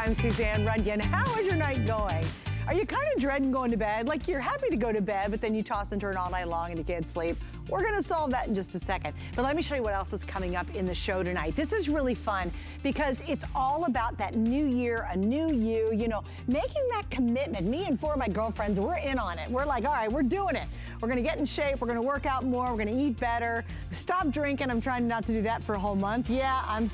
I'm Suzanne Runyon. How is your night going? Are you kind of dreading going to bed? Like you're happy to go to bed, but then you toss and turn all night long and you can't sleep? We're gonna solve that in just a second. But let me show you what else is coming up in the show tonight. This is really fun because it's all about that new year, a new you know, making that commitment. Me and 4 of my girlfriends, we're in on it. We're like, all right, we're doing it. We're gonna get in shape, we're gonna work out more, we're gonna eat better, stop drinking. I'm trying not to do that for a whole month. Yeah, I'm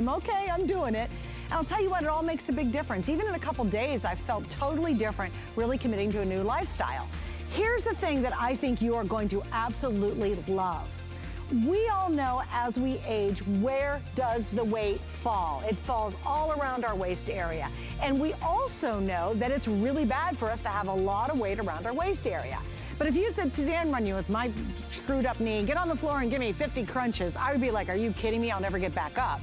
okay, I'm doing it. And I'll tell you what, it all makes a big difference. Even in a couple days, I've felt totally different, really committing to a new lifestyle. Here's the thing that I think you are going to absolutely love. We all know as we age, where does the weight fall? It falls all around our waist area. And we also know that it's really bad for us to have a lot of weight around our waist area. But if you said, Suzanne Runyon, with my screwed up knee, get on the floor and give me 50 crunches, I would be like, are you kidding me? I'll never get back up.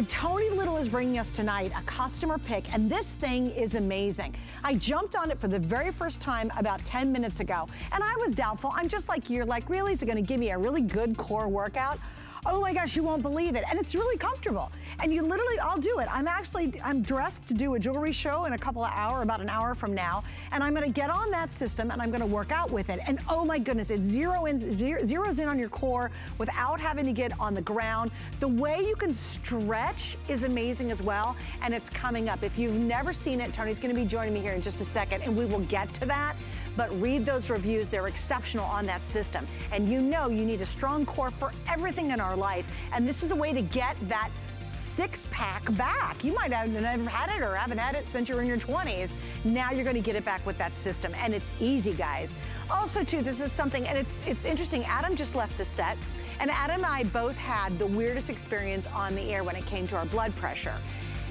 Tony Little is bringing us tonight a customer pick, and this thing is amazing. I jumped on it for the very first time about 10 minutes ago, and I was doubtful. I'm just like, you're like, really? Is it gonna give me a really good core workout? Oh my gosh, you won't believe it. And it's really comfortable. And you literally, I'll do it. I'm dressed to do a jewelry show in a couple of hours, about an hour from now. And I'm gonna get on that system and I'm gonna work out with it. And oh my goodness, it zeroes in on your core without having to get on the ground. The way you can stretch is amazing as well. And it's coming up. If you've never seen it, Tony's gonna be joining me here in just a second and we will get to that. But read those reviews, they're exceptional on that system. And you know you need a strong core for everything in our life. And this is a way to get that six-pack back. You might have never had it or haven't had it since you were in your 20s. Now you're gonna get it back with that system. And it's easy, guys. Also, too, this is something, and it's interesting, Adam just left the set. And Adam and I both had the weirdest experience on the air when it came to our blood pressure.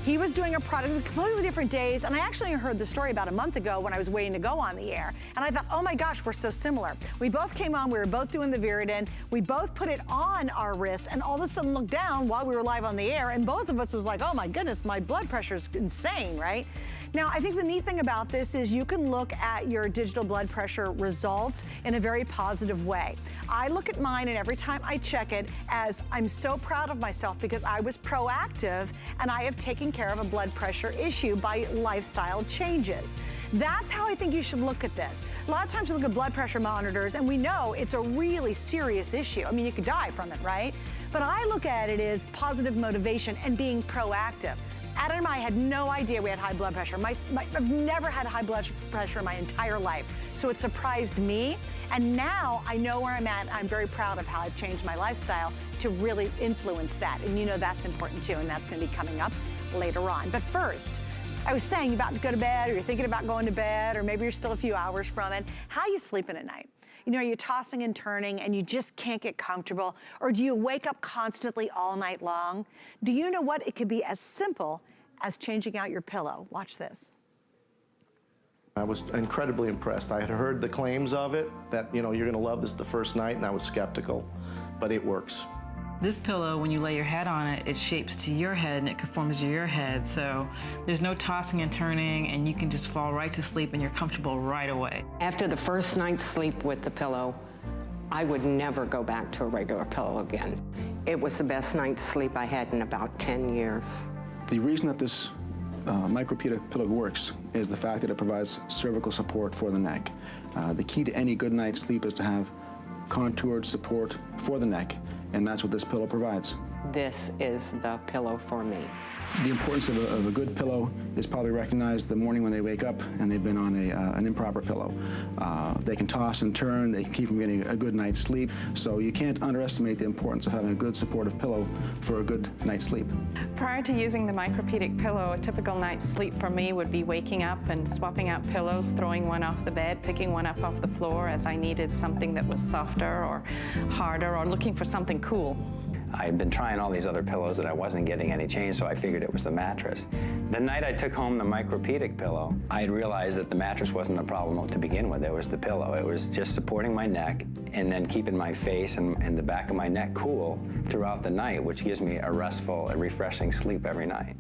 He was doing a product with completely different days, and I actually heard the story about a month ago when I was waiting to go on the air. And I thought, oh my gosh, we're so similar. We both came on, we were both doing the Viridin, we both put it on our wrist, and all of a sudden looked down while we were live on the air, and both of us was like, oh my goodness, my blood pressure's insane, right? Now, I think the neat thing about this is you can look at your digital blood pressure results in a very positive way. I look at mine, and every time I check it, as I'm so proud of myself because I was proactive and I have taken care of a blood pressure issue by lifestyle changes. That's how I think you should look at this. A lot of times we look at blood pressure monitors and we know it's a really serious issue. I mean, you could die from it, right? But I look at it as positive motivation and being proactive. Adam and I had no idea we had high blood pressure. I've never had high blood pressure in my entire life. So it surprised me. And now I know where I'm at. I'm very proud of how I've changed my lifestyle to really influence that. And you know that's important too, and that's gonna be coming up later on. But first, I was saying you're about to go to bed, or you're thinking about going to bed, or maybe you're still a few hours from it. How are you sleeping at night? You know, are you tossing and turning and you just can't get comfortable? Or do you wake up constantly all night long? Do you know what? It could be as simple as changing out your pillow. Watch this. I was incredibly impressed. I had heard the claims of it, that, you know, you're gonna love this the first night, and I was skeptical, but it works. This pillow, when you lay your head on it, it shapes to your head and it conforms to your head. So there's no tossing and turning, and you can just fall right to sleep and you're comfortable right away. After the first night's sleep with the pillow, I would never go back to a regular pillow again. It was the best night's sleep I had in about 10 years. The reason that this Micropedic pillow works is the fact that it provides cervical support for the neck. The key to any good night's sleep is to have contoured support for the neck, and that's what this pillow provides. This is the pillow for me. The importance of a good pillow is probably recognized the morning when they wake up and they've been on an improper pillow. They can toss and turn, they can keep from getting a good night's sleep, so you can't underestimate the importance of having a good supportive pillow for a good night's sleep. Prior to using the Micropedic pillow, a typical night's sleep for me would be waking up and swapping out pillows, throwing one off the bed, picking one up off the floor as I needed something that was softer or harder, or looking for something cool. I had been trying all these other pillows and I wasn't getting any change, so I figured it was the mattress. The night I took home the Micropedic pillow, I had realized that the mattress wasn't the problem to begin with, it was the pillow. It was just supporting my neck and then keeping my face and the back of my neck cool throughout the night, which gives me a restful and refreshing sleep every night.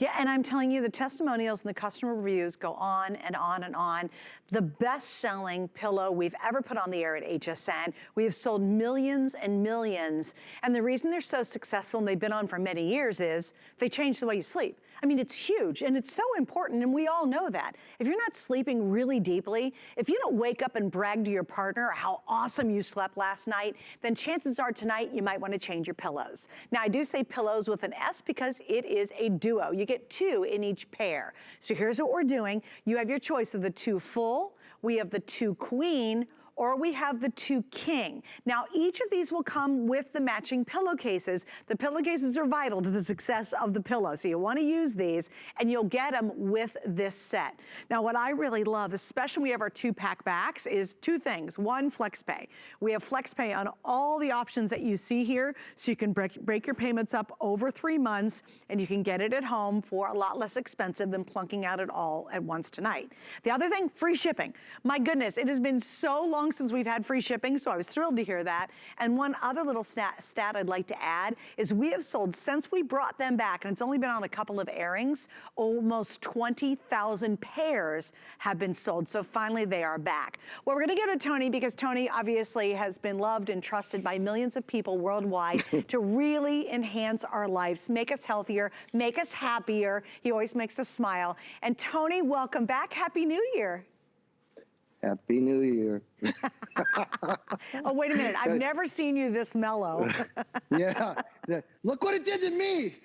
Yeah, and I'm telling you, the testimonials and the customer reviews go on and on and on. The best-selling pillow we've ever put on the air at HSN. We have sold millions and millions. And the reason they're so successful and they've been on for many years is they change the way you sleep. I mean, it's huge and it's so important, and we all know that. If you're not sleeping really deeply, if you don't wake up and brag to your partner how awesome you slept last night, then chances are tonight you might want to change your pillows. Now, I do say pillows with an S because it is a duo. You get 2 in each pair. So here's what we're doing. You have your choice of the 2 full, we have the 2 queen, or we have the 2 king. Now, each of these will come with the matching pillowcases. The pillowcases are vital to the success of the pillow, so you wanna use these, and you'll get them with this set. Now, what I really love, especially when we have our 2-pack backs, is 2 things. 1, FlexPay. We have FlexPay on all the options that you see here, so you can break your payments up over 3 months, and you can get it at home for a lot less expensive than plunking out it all at once tonight. The other thing, free shipping. My goodness, it has been so long since we've had free shipping, so I was thrilled to hear that. And one other little stat I'd like to add is we have sold, since we brought them back, and it's only been on a couple of airings, almost 20,000 pairs have been sold. So finally they are back. Well, we're gonna go to Tony because Tony obviously has been loved and trusted by millions of people worldwide to really enhance our lives, make us healthier, make us happier. He always makes us smile. And Tony, welcome back. Happy New Year. Happy New Year. Oh, wait a minute. I've never seen you this mellow. Yeah. Look what it did to me.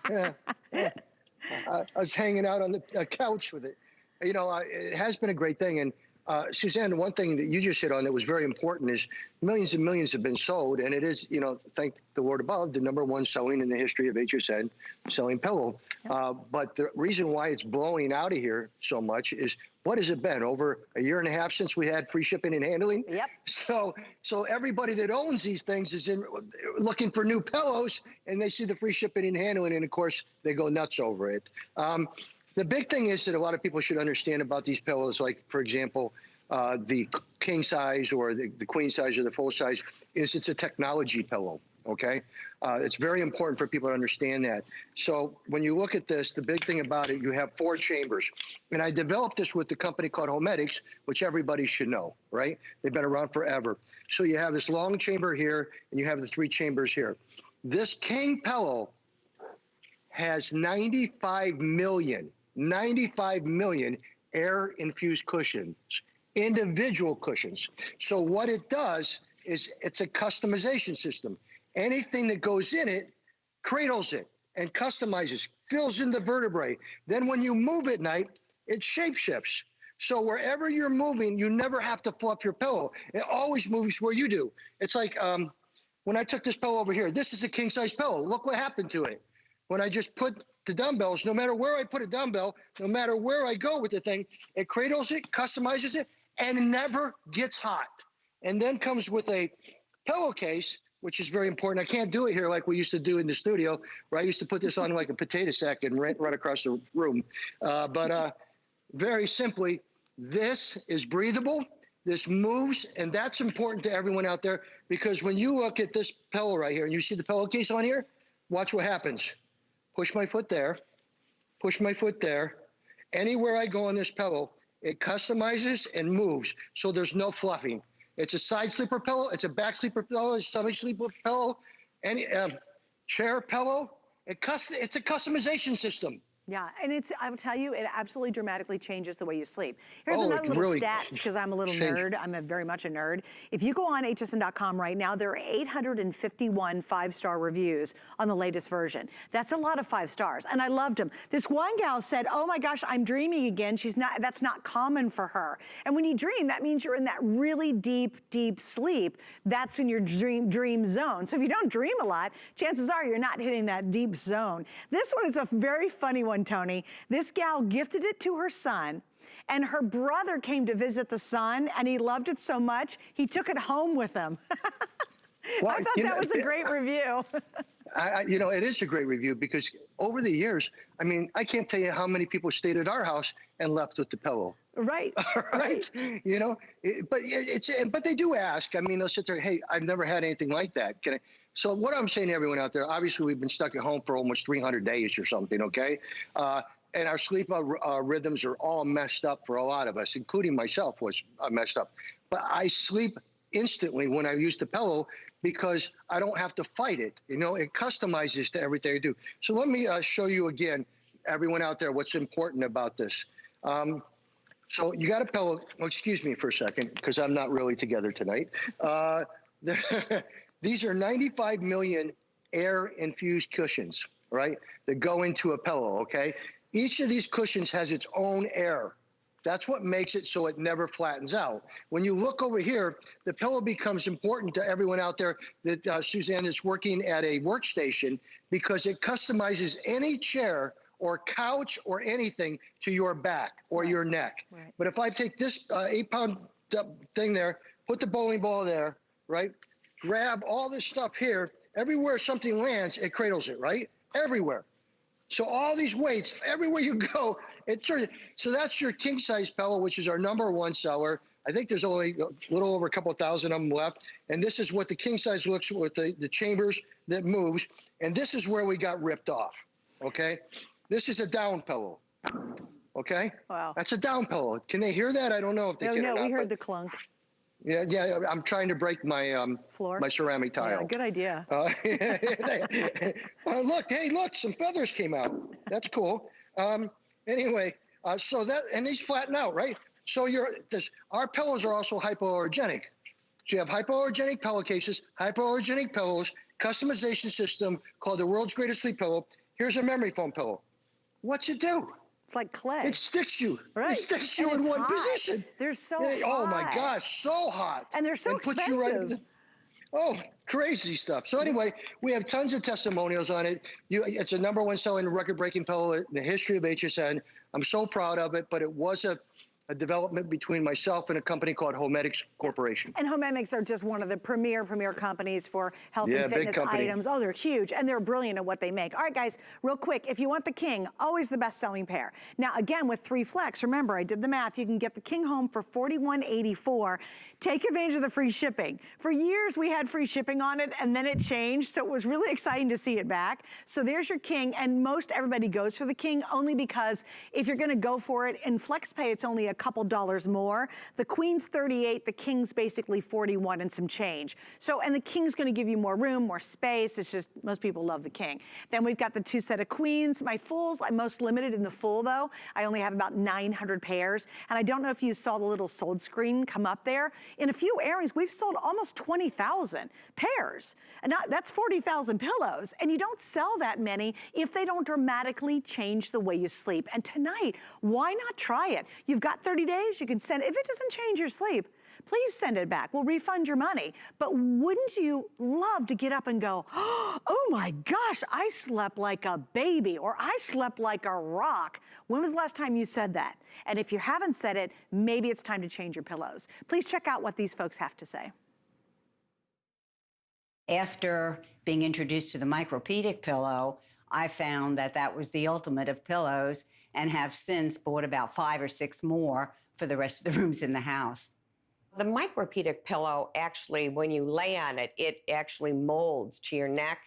Yeah. I was hanging out on the couch with it. You know, it has been a great thing. And Suzanne, one thing that you just hit on that was very important is millions and millions have been sold. And it is, you know, thank the Lord above, the #1 selling in the history of HSN, selling pillow. But the reason why it's blowing out of here so much is, what has it been? Over a year and a half since we had free shipping and handling? Yep. So everybody that owns these things is looking for new pillows, and they see the free shipping and handling, and of course they go nuts over it. The big thing is that a lot of people should understand about these pillows, like, for example, the king size or the queen size or the full size, is it's a technology pillow, okay? It's very important for people to understand that. So when you look at this, the big thing about it, you have 4 chambers. And I developed this with the company called Homedics, which everybody should know, right? They've been around forever. So you have this long chamber here, and you have the 3 chambers here. This king pillow has 95 million air-infused cushions, individual cushions. So what it does is it's a customization system. Anything that goes in it cradles it and customizes, fills in the vertebrae. Then when you move at night, it shape-shifts. So wherever you're moving, you never have to fluff your pillow. It always moves where you do. It's like when I took this pillow over here, this is a king-size pillow. Look what happened to it. When I just put the dumbbells, no matter where I put a dumbbell, no matter where I go with the thing, it cradles it, customizes it, and it never gets hot. And then comes with a pillowcase, which is very important. I can't do it here like we used to do in the studio, where I used to put this on like a potato sack and run across the room. But very simply, this is breathable, this moves, and that's important to everyone out there, because when you look at this pillow right here and you see the pillowcase on here, watch what happens. Push my foot there, push my foot there. Anywhere I go on this pillow, it customizes and moves, so there's no fluffing. It's a side sleeper pillow, it's a back sleeper pillow, it's a stomach sleeper pillow, any chair pillow. It's a customization system. Yeah, and I will tell you, it absolutely dramatically changes the way you sleep. Here's another it's little really stat, because I'm a little nerd. I'm very much a nerd. If you go on hsn.com right now, there are 851 5-star reviews on the latest version. That's a lot of 5 stars, and I loved them. This one gal said, oh my gosh, I'm dreaming again. That's not common for her. And when you dream, that means you're in that really deep, deep sleep. That's in your dream zone. So if you don't dream a lot, chances are you're not hitting that deep zone. This one is a very funny one, Tony. This gal gifted it to her son, and her brother came to visit the son, and he loved it so much, he took it home with him. Well, I thought that was a great review. You know, it is a great review, because over the years, I mean, I can't tell you how many people stayed at our house and left with the pillow. Right. Right. You know, but they do ask. I mean, they'll sit there, hey, I've never had anything like that. Can I? So what I'm saying to everyone out there, obviously we've been stuck at home for almost 300 days or something, okay? And our sleep rhythms are all messed up for a lot of us, including myself was messed up. But I sleep instantly when I use the pillow because I don't have to fight it. You know, it customizes to everything I do. So let me show you again, everyone out there, what's important about this. So you got a pillow. Well, excuse me for a second, because I'm not really together tonight. These are 95 million air-infused cushions, right, that go into a pillow, okay? Each of these cushions has its own air. That's what makes it so it never flattens out. When you look over here, the pillow becomes important to everyone out there that Suzanne is working at a workstation because it customizes any chair or couch or anything to your back or your neck. Right. But if I take this 8-pound thing there, put the bowling ball there, right? Grab all this stuff here, everywhere something lands, it cradles it, right? Everywhere. So all these weights, everywhere you go, it turns. So that's your king size pillow, which is our #1 seller. I think there's only a little over a couple thousand of them left. And this is what the king size looks with the chambers that moves. And this is where we got ripped off, okay? This is a down pillow, okay? Wow. That's a down pillow. Can they hear that? I don't know if they can or not. No, we heard the clunk. Yeah, I'm trying to break my floor, my ceramic tile. Yeah, good idea. Look, some feathers came out. That's cool. Anyway, so that, and these flatten out, right? So our pillows are also hypoallergenic. So you have hypoallergenic pillowcases, hypoallergenic pillows, customization system called the world's greatest sleep pillow. Here's a memory foam pillow. What's it do? It's like clay. It sticks you. Right. It sticks you in one position. They're so hot. Oh my gosh, so hot. And they're so expensive. Puts you right, crazy stuff. So anyway, we have tons of testimonials on it. It's a #1 selling record-breaking pillow in the history of HSN. I'm so proud of it, but it was a development between myself and a company called Homedics Corporation. And Homedics are just one of the premier companies for health and fitness items. Oh, they're huge, and they're brilliant at what they make. All right, guys, real quick, if you want the King, always the best-selling pair. Now, again, with 3 Flex, remember, I did the math, you can get the King home for $41.84. Take advantage of the free shipping. For years, we had free shipping on it, and then it changed, so it was really exciting to see it back. So there's your King, and most everybody goes for the King only because if you're gonna go for it, in FlexPay, it's only a couple dollars more. The Queen's $38, the King's basically $41 and some change. So, and the King's gonna give you more room, more space. It's just, most people love the King. Then we've got the 2 set of Queens. My fulls, I'm most limited in the full though. I only have about 900 pairs. And I don't know if you saw the little sold screen come up there. In a few areas, we've sold almost 20,000 pairs. And that's 40,000 pillows. And you don't sell that many if they don't dramatically change the way you sleep. And tonight, why not try it? You've got 30 days. You can send, if it doesn't change your sleep, please send it back. We'll refund your money. But wouldn't you love to get up and go, oh my gosh, I slept like a baby, or I slept like a rock. When was the last time you said that? And if you haven't said it, maybe it's time to change your pillows. Please check out what these folks have to say. After being introduced to the Micropedic pillow, I found that that was the ultimate of pillows, and have since bought about 5 or 6 more for the rest of the rooms in the house. The Micropedic pillow, actually, when you lay on it, it actually molds to your neck,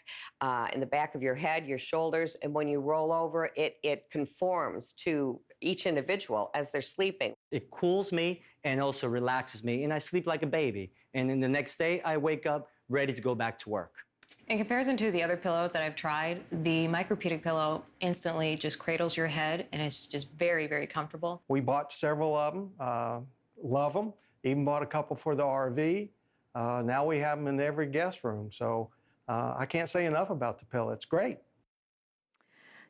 in the back of your head, your shoulders, and when you roll over, it conforms to each individual as they're sleeping. It cools me and also relaxes me, and I sleep like a baby. And then the next day, I wake up ready to go back to work. In comparison to the other pillows that I've tried, the Micropedic pillow instantly just cradles your head, and it's just very comfortable. We bought several of them, love them, even bought a couple for the RV. Now we have them in every guest room, so I can't say enough about the pillow. It's great.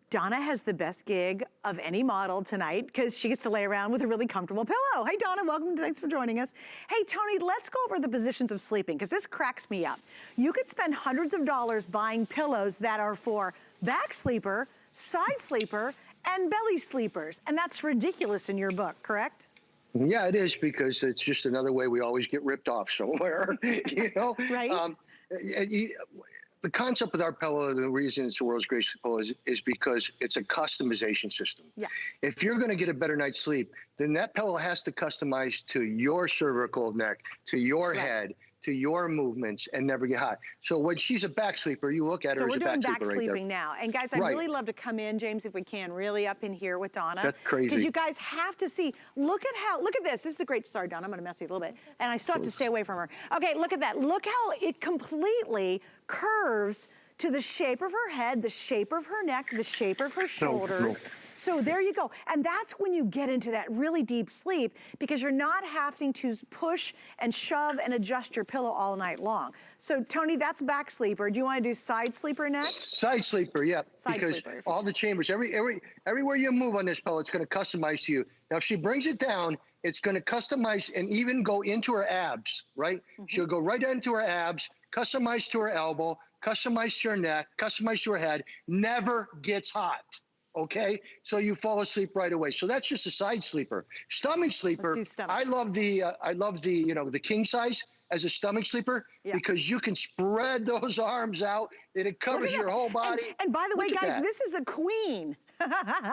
Donna has the best gig of any model tonight because she gets to lay around with a really comfortable pillow. Hey, Donna, welcome. Thanks for joining us. Hey, Tony, let's go over the positions of sleeping because this cracks me up. You could spend hundreds of dollars buying pillows that are for back sleeper, side sleeper, and belly sleepers, and that's ridiculous in your book, correct? Yeah, it is, because it's just another way we always get ripped off somewhere, you know? Right. The concept with our pillow, the reason it's the world's greatest pillow is because it's a customization system. Yeah. If you're going to get a better night's sleep, then that pillow has to customize to your cervical neck, to your head, to your movements, and never get hot. So when she's a back sleeper, you look at her as a back sleeper. So we're doing back right sleeping there. now. And guys, I'd really love to come in, James, if we can, really up in here with Donna. That's crazy. Because you guys have to see, look at this. This is a great, sorry, Donna, I'm gonna mess with you a little bit. And I still have to stay away from her. Okay, look at that. Look how it completely curves to the shape of her head, the shape of her neck, the shape of her shoulders. So there you go. And that's when you get into that really deep sleep, because you're not having to push and shove and adjust your pillow all night long. So Tony, that's back sleeper. Do you want to do side sleeper next? Side sleeper, yeah. Side because sleeper. all the chambers, everywhere you move on this pillow, it's going to customize to you. Now, if she brings it down, it's going to customize and even go into her abs, right? She'll go right into her abs, customize to her elbow, customize to her neck, customize to her head, never gets hot, okay? So you fall asleep right away. So that's just a side sleeper. Stomach sleeper, Let's do stomach. I love the king size as a stomach sleeper because you can spread those arms out and it covers your whole body. And by the way, Look at guys, that. this is a queen.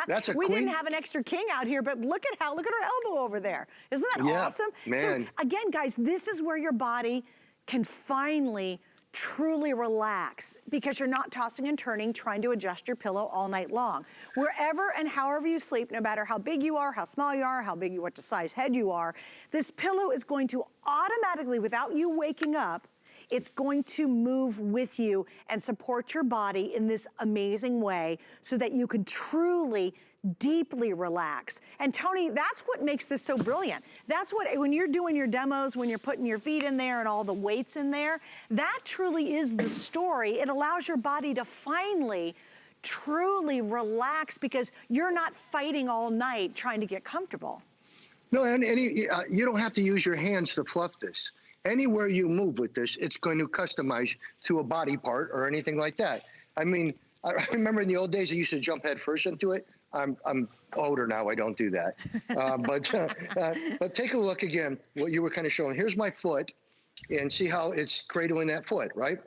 That's a we queen? didn't have an extra king out here, but look at her elbow over there. Isn't that awesome? Man. So again, guys, this is where your body can finally truly relax, because you're not tossing and turning trying to adjust your pillow all night long. Wherever and however you sleep, no matter how big you are, how small you are, what size head you are, this pillow is going to automatically, without you waking up, it's going to move with you and support your body in this amazing way so that you can truly deeply relax. And Tony, that's what makes this so brilliant. That's what, when you're doing your demos, when you're putting your feet in there and all the weights in there, that truly is the story. It allows your body to finally truly relax, because you're not fighting all night trying to get comfortable. No, and you don't have to use your hands to fluff this. Anywhere you move with this, it's going to customize to a body part or anything like that. I mean, I remember in the old days I used to jump head first into it. I'm older now, I don't do that. But take a look again, what you were kind of showing. Here's my foot, and see how it's cradling that foot, right?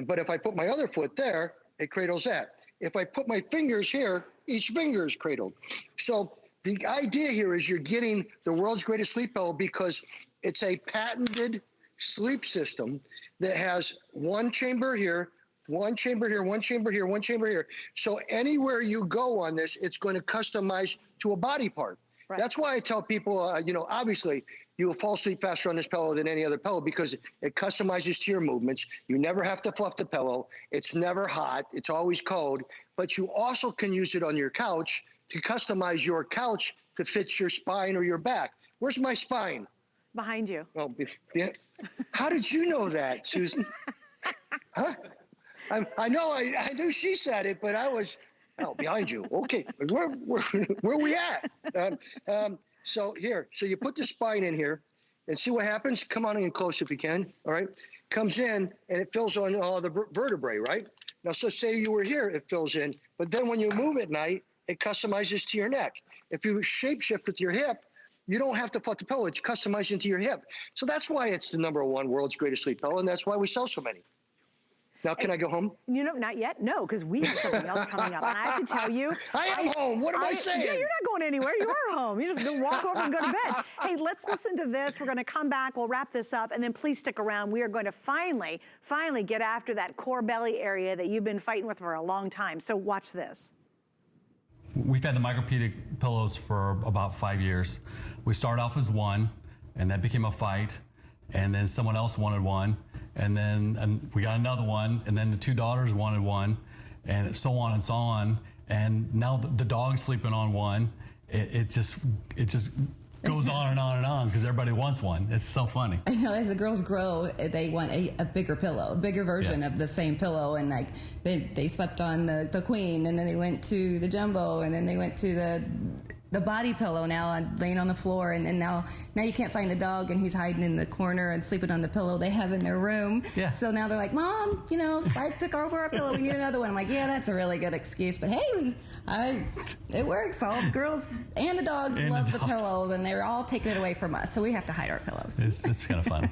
But if I put my other foot there, it cradles that. If I put my fingers here, each finger is cradled. So the idea here is you're getting the world's greatest sleep pillow, because it's a patented sleep system that has one chamber here, one chamber here, one chamber here, one chamber here. So anywhere you go on this, it's going to customize to a body part. Right. That's why I tell people, obviously, you will fall asleep faster on this pillow than any other pillow, because it customizes to your movements. You never have to fluff the pillow. It's never hot. It's always cold. But you also can use it on your couch to customize your couch to fit your spine or your back. Where's my spine? Behind you. Oh, yeah. How did you know that, Susan? Huh? I know, I knew she said it, but I was, behind you. Okay, where we at? So you put the spine in here and see what happens. Come on in close if you can, all right? Comes in and it fills on all the vertebrae, right? Now, so say you were here, it fills in, but then when you move at night, it customizes to your neck. If you shape shift with your hip, you don't have to fluff the pillow. It's customized into your hip. So that's why it's the #1 world's greatest sleep pillow, and that's why we sell so many. Now, can I go home? Not yet. No, because we have something else coming up. And I have to tell you. I am home. What am I saying? Yeah, you're not going anywhere. You are home. You're just going to walk over and go to bed. Hey, let's listen to this. We're going to come back. We'll wrap this up. And then please stick around. We are going to finally get after that core belly area that you've been fighting with for a long time. So watch this. We've had the Micropedic pillows for about 5 years. We started off as one, and that became a fight. And then someone else wanted one, and then we got another one, and then the 2 daughters wanted one, and so on and so on. And now the dog's sleeping on one. It just goes on and on and on because everybody wants one. It's so funny. I know, as the girls grow, they want a bigger pillow, a bigger version of the same pillow. And like they slept on the queen, and then they went to the jumbo, and then they went to the body pillow. Now I'm laying on the floor, and then now you can't find the dog, and he's hiding in the corner and sleeping on the pillow they have in their room. Yeah. So now they're like, Mom, Spike took over our pillow. We need another one. I'm like, yeah, that's a really good excuse, but hey, it works. All the girls and the dogs love the pillows, and they're all taking it away from us, so we have to hide our pillows. It's kind of fun.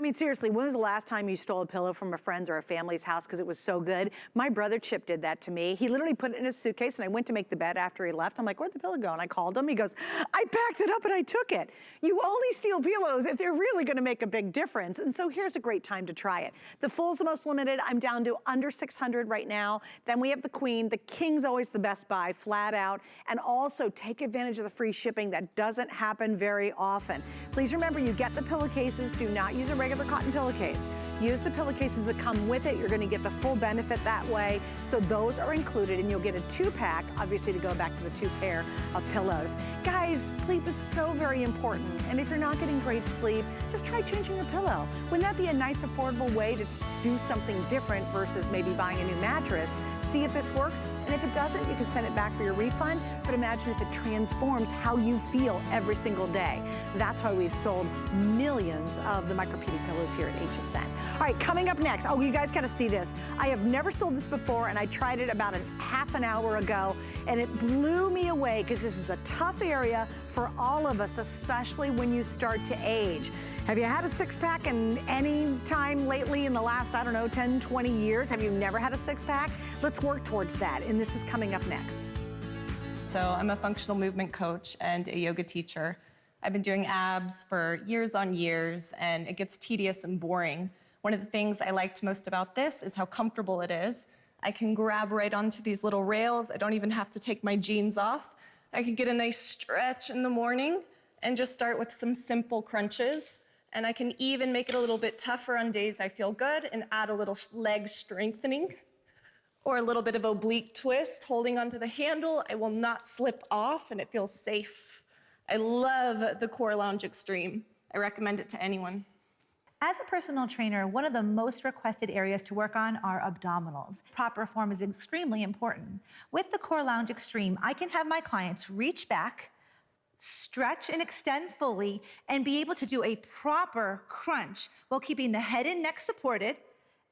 mean, seriously, when was the last time you stole a pillow from a friend's or a family's house because it was so good? My brother Chip did that to me. He literally put it in his suitcase, and I went to make the bed after he left. I'm like, where'd the pillow go? And I called him. He goes, I packed it up and I took it. You only steal pillows if they're really gonna make a big difference. And so here's a great time to try it. The full's the most limited. I'm down to under 600 right now. Then we have the queen. The king's always the best buy, flat out. And also take advantage of the free shipping. That doesn't happen very often. Please remember, you get the pillowcases. Do not use a regular cotton pillowcase. Use the pillowcases that come with it. You're gonna get the full benefit that way. So those are included, and you'll get a 2-pack, obviously, to go back to the 2 pair of pillows. Guys, sleep is so very important. And if you're not getting great sleep, just try changing your pillow. Wouldn't that be a nice, affordable way to do something different versus maybe buying a new mattress? See if this works, and if it doesn't, you can send it back for your refund. But imagine if it transforms how you feel every single day. That's why we've sold millions of the Micropedic pillows here at HSN. All right, coming up next, oh, you guys gotta see this. I have never sold this before, and I tried it about half an hour ago, and it blew me away because this is a tough area for all of us, especially when you start to age. Have you had a 6-pack in any time lately in the last, I don't know, 10, 20 years? Have you never had a 6-pack? Let's work towards that, and this is coming up next. So I'm a functional movement coach and a yoga teacher. I've been doing abs for years on years, and it gets tedious and boring. One of the things I liked most about this is how comfortable it is. I can grab right onto these little rails. I don't even have to take my jeans off. I can get a nice stretch in the morning and just start with some simple crunches. And I can even make it a little bit tougher on days I feel good and add a little leg strengthening or a little bit of oblique twist, holding onto the handle. I will not slip off, and it feels safe. I love the Core Lounge Extreme. I recommend it to anyone. As a personal trainer, one of the most requested areas to work on are abdominals. Proper form is extremely important. With the Core Lounge Extreme, I can have my clients reach back, stretch and extend fully, and be able to do a proper crunch while keeping the head and neck supported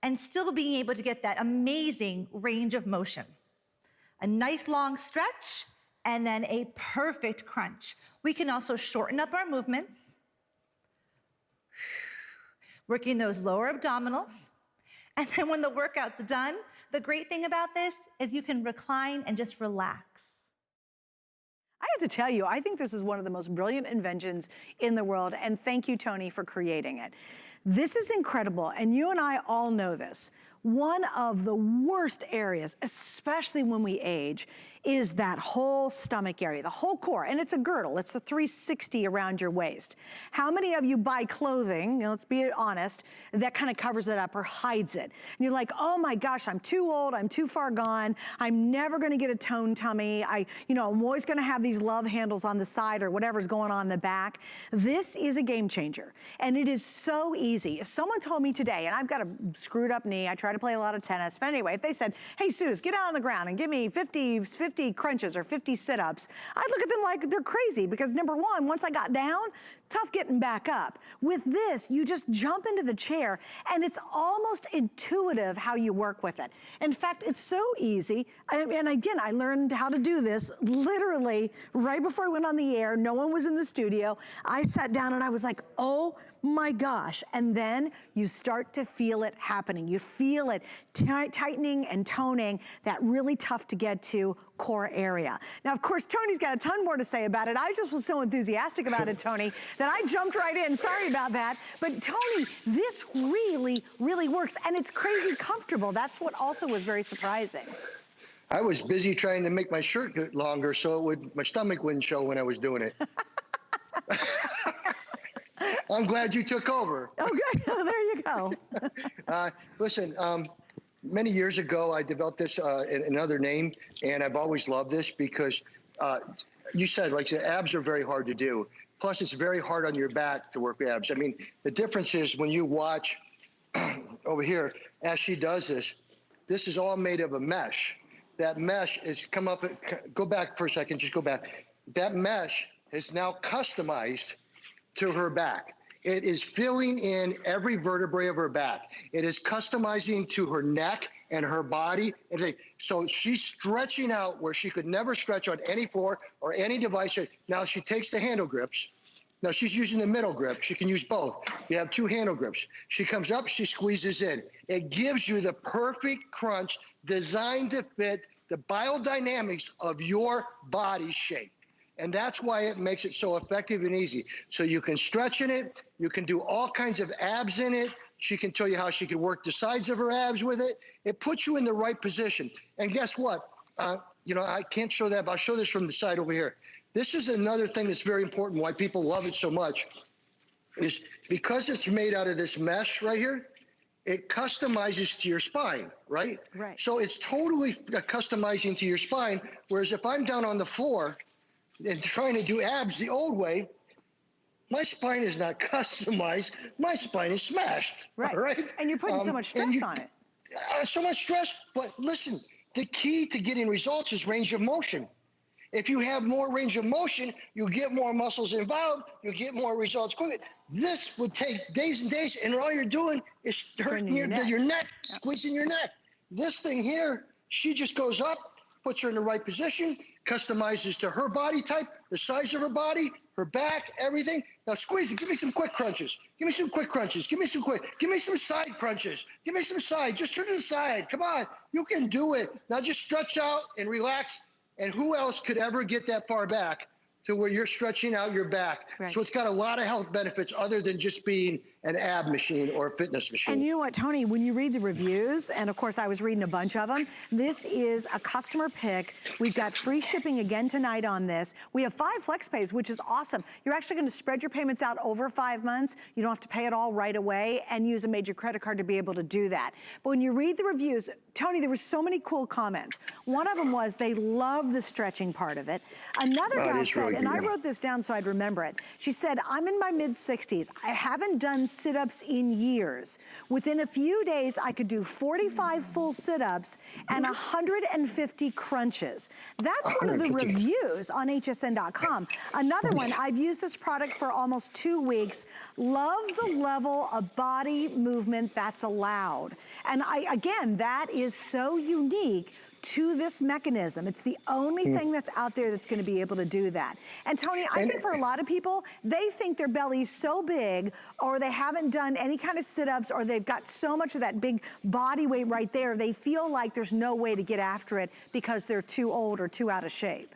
and still being able to get that amazing range of motion. A nice long stretch and then a perfect crunch. We can also shorten up our movements, working those lower abdominals. And then when the workout's done, the great thing about this is you can recline and just relax. I have to tell you, I think this is one of the most brilliant inventions in the world, and thank you, Tony, for creating it. This is incredible, and you and I all know this. One of the worst areas, especially when we age, is that whole stomach area, the whole core, and it's a girdle. It's the 360 around your waist. How many of you buy clothing, let's be honest, that kind of covers it up or hides it? And you're like, oh my gosh, I'm too old, I'm too far gone, I'm never gonna get a toned tummy, I'm always gonna have these love handles on the side or whatever's going on in the back. This is a game changer, and it is so easy. If someone told me today, and I've got a screwed up knee, I try to play a lot of tennis, but anyway, if they said, hey, Suze, get out on the ground and give me 50 crunches or 50 sit-ups, I'd look at them like they're crazy because number one, once I got down, tough getting back up. With this, you just jump into the chair and it's almost intuitive how you work with it. In fact, it's so easy. And again, I learned how to do this literally right before I went on the air. No one was in the studio. I sat down and I was like, oh my gosh. And then you start to feel it happening. You feel it tightening and toning that really tough to get to core area. Now, of course, Tony's got a ton more to say about it. I just was so enthusiastic about it, Tony, that I jumped right in. Sorry about that. But Tony, this really, really works. And it's crazy comfortable. That's what also was very surprising. I was busy trying to make my shirt get longer so my stomach wouldn't show when I was doing it. I'm glad you took over. Okay, there you go. Listen, many years ago, I developed this in another name, and I've always loved this because you said, like, the abs are very hard to do. Plus, it's very hard on your back to work with abs. I mean, the difference is when you watch over here, as she does this is all made of a mesh. That mesh is go back for a second, just go back. That mesh is now customized to her back. It is filling in every vertebrae of her back. It is customizing to her neck and her body. So she's stretching out where she could never stretch on any floor or any device. Now she takes the handle grips Now she's using the middle grip. She can use both. You have 2 handle grips. She comes up, she squeezes in. It gives you the perfect crunch designed to fit the biodynamics of your body shape. And that's why it makes it so effective and easy. So you can stretch in it. You can do all kinds of abs in it. She can tell you how she can work the sides of her abs with it. It puts you in the right position. And guess what? You know, I can't show that, but I'll show this from the side over here. This is another thing that's very important, why people love it so much, is because it's made out of this mesh right here, it customizes to your spine, right? Right. So it's totally customizing to your spine, whereas if I'm down on the floor and trying to do abs the old way, my spine is not customized. My spine is smashed. Right. Right? And you're putting so much stress on it. So much stress. But listen, the key to getting results is range of motion. If you have more range of motion, you get more muscles involved, you get more results quickly. This would take days and days, and all you're doing is hurting your neck, squeezing your neck. This thing here, she just goes up, puts her in the right position, customizes to her body type, the size of her body, her back, everything. Now squeeze it. Give me some quick crunches. Give me some quick crunches. Give me some quick. Give me some side crunches. Give me some side. Just turn to the side. Come on. You can do it. Now just stretch out and relax. And who else could ever get that far back to where you're stretching out your back? Right. So it's got a lot of health benefits other than just being an ab machine or a fitness machine. And you know what, Tony, when you read the reviews, and of course I was reading a bunch of them, this is a customer pick. We've got free shipping again tonight on this. We have 5 flex pays, which is awesome. You're actually gonna spread your payments out over 5 months. You don't have to pay it all right away and use a major credit card to be able to do that. But when you read the reviews, Tony, there were so many cool comments. One of them was they love the stretching part of it. Another guy said, really and I wrote this down so I'd remember it. She said, I'm in my mid-60s. I haven't done sit-ups in years. Within a few days, I could do 45 full sit-ups and 150 crunches. That's one of the reviews on hsn.com. Another one, I've used this product for almost 2 weeks. Love the level of body movement that's allowed. And again, that is so unique to this mechanism. It's the only thing that's out there that's going to be able to do that. And Tony, I think for a lot of people, they think their belly's so big, or they haven't done any kind of sit-ups, or they've got so much of that big body weight right there, they feel like there's no way to get after it because they're too old or too out of shape.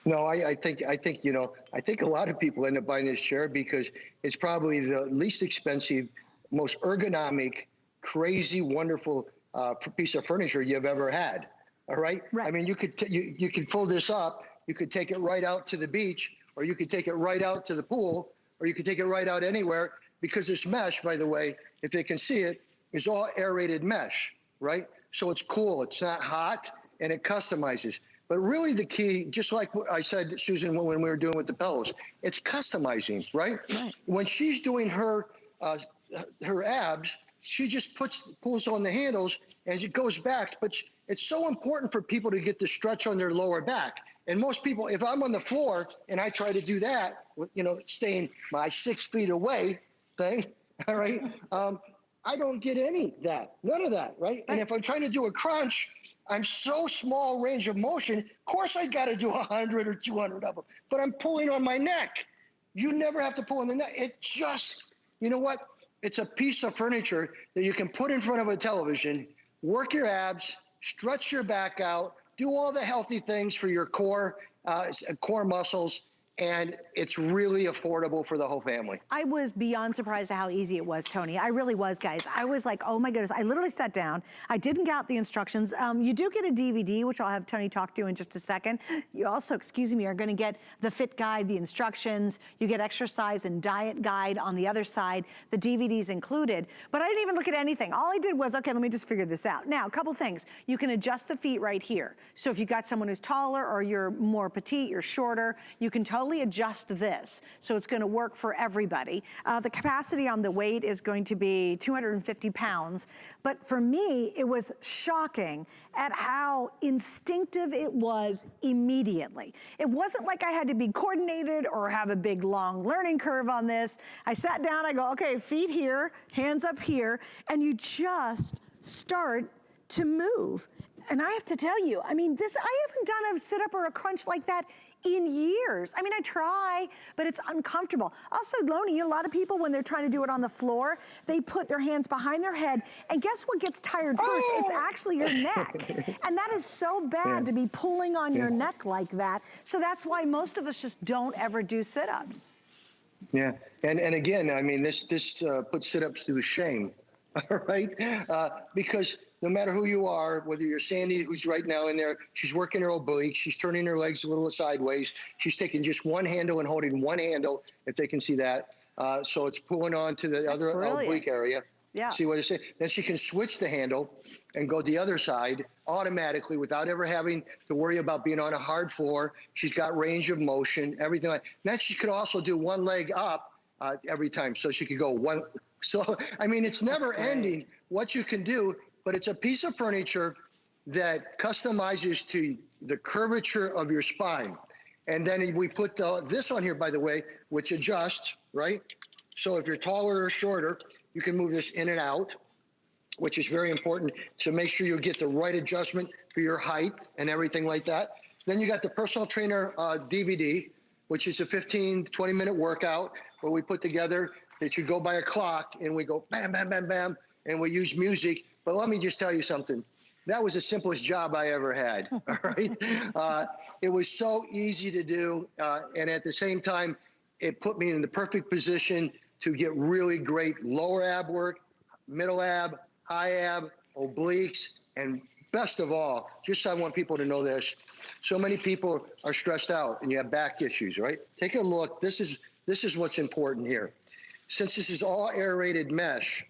No, I think you know, I think a lot of people end up buying this chair because it's probably the least expensive, most ergonomic, crazy, wonderful piece of furniture you've ever had. All right? I mean, you could you could fold this up, you could take it right out to the beach, or you could take it right out to the pool, or you could take it right out anywhere, because this mesh, by the way, if they can see it, is all aerated mesh, right? So it's cool, it's not hot, and it customizes. But really the key, just like what I said, Susan, when we were doing with the pillows, it's customizing, right? When she's doing her abs, she just pulls on the handles and it goes back. But it's so important for people to get the stretch on their lower back. And most people, if I'm on the floor and I try to do that, you know, staying my 6 feet away thing, all right, I don't get any of that, none of that, right? And if I'm trying to do a crunch, I'm so small range of motion, of course I got to do 100 or 200 of them, but I'm pulling on my neck. You never have to pull on the neck. It just, you know what? It's a piece of furniture that you can put in front of a television, work your abs, stretch your back out, do all the healthy things for your core muscles, and it's really affordable for the whole family. I was beyond surprised at how easy it was, Tony. I really was, guys. I was like, oh my goodness. I literally sat down. I didn't get out the instructions. You do get a DVD, which I'll have Tony talk to in just a second. You also, excuse me, are gonna get the fit guide, the instructions. You get exercise and diet guide on the other side. The DVD's included. But I didn't even look at anything. All I did was, okay, let me just figure this out. Now, a couple things. You can adjust the feet right here. So if you've got someone who's taller or you're more petite, you're shorter, you can totally adjust this. So it's gonna work for everybody. The capacity on the weight is going to be 250 pounds. But for me, it was shocking at how instinctive it was immediately. It wasn't like I had to be coordinated or have a big long learning curve on this. I sat down, I go, okay, feet here, hands up here, and you just start to move. And I have to tell you, I mean, I haven't done a sit-up or a crunch like that in years. I mean, I try, but it's uncomfortable. Also, Lonnie, a lot of people, when they're trying to do it on the floor, they put their hands behind their head, and guess what gets tired first? It's actually your neck. And that is so bad to be pulling on your neck like that. So that's why most of us just don't ever do sit-ups. Yeah, and again, I mean, this puts sit-ups to shame, all right? Because no matter who you are, whether you're Sandy, who's right now in there, she's working her obliques, she's turning her legs a little sideways, she's taking just one handle and holding one handle, if they can see that. So it's pulling on to the other oblique area. Yeah. See what I say? Then she can switch the handle and go the other side automatically without ever having to worry about being on a hard floor. She's got range of motion, everything like that. Then she could also do one leg up every time. So she could go one. So, I mean, it's never ending what you can do, but it's a piece of furniture that customizes to the curvature of your spine. And then we put this on here, by the way, which adjusts, right? So if you're taller or shorter, you can move this in and out, which is very important to make sure you get the right adjustment for your height and everything like that. Then you got the personal trainer DVD, which is a 15, 20-minute workout where we put together that you go by a clock and we go bam, bam, bam, bam, and we use music. But let me just tell you something. That was the simplest job I ever had, all right? It was so easy to do, and at the same time, it put me in the perfect position to get really great lower ab work, middle ab, high ab, obliques, and best of all, just I want people to know this, so many people are stressed out and you have back issues, right? Take a look. This is what's important here. Since this is all aerated mesh,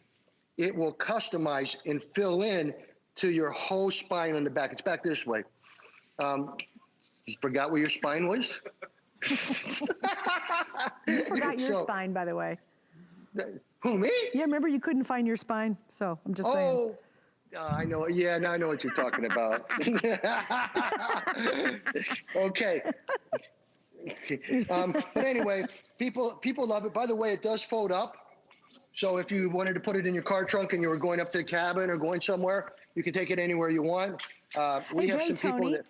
it will customize and fill in to your whole spine on the back. It's back this way. You forgot where your spine was? You forgot your spine, by the way. Who, me? Yeah, remember you couldn't find your spine, so I'm just saying. I know. Yeah, now I know what you're talking about. Okay. But anyway, people love it. By the way, it does fold up. So if you wanted to put it in your car trunk and you were going up to the cabin or going somewhere, you can take it anywhere you want. We have some people that...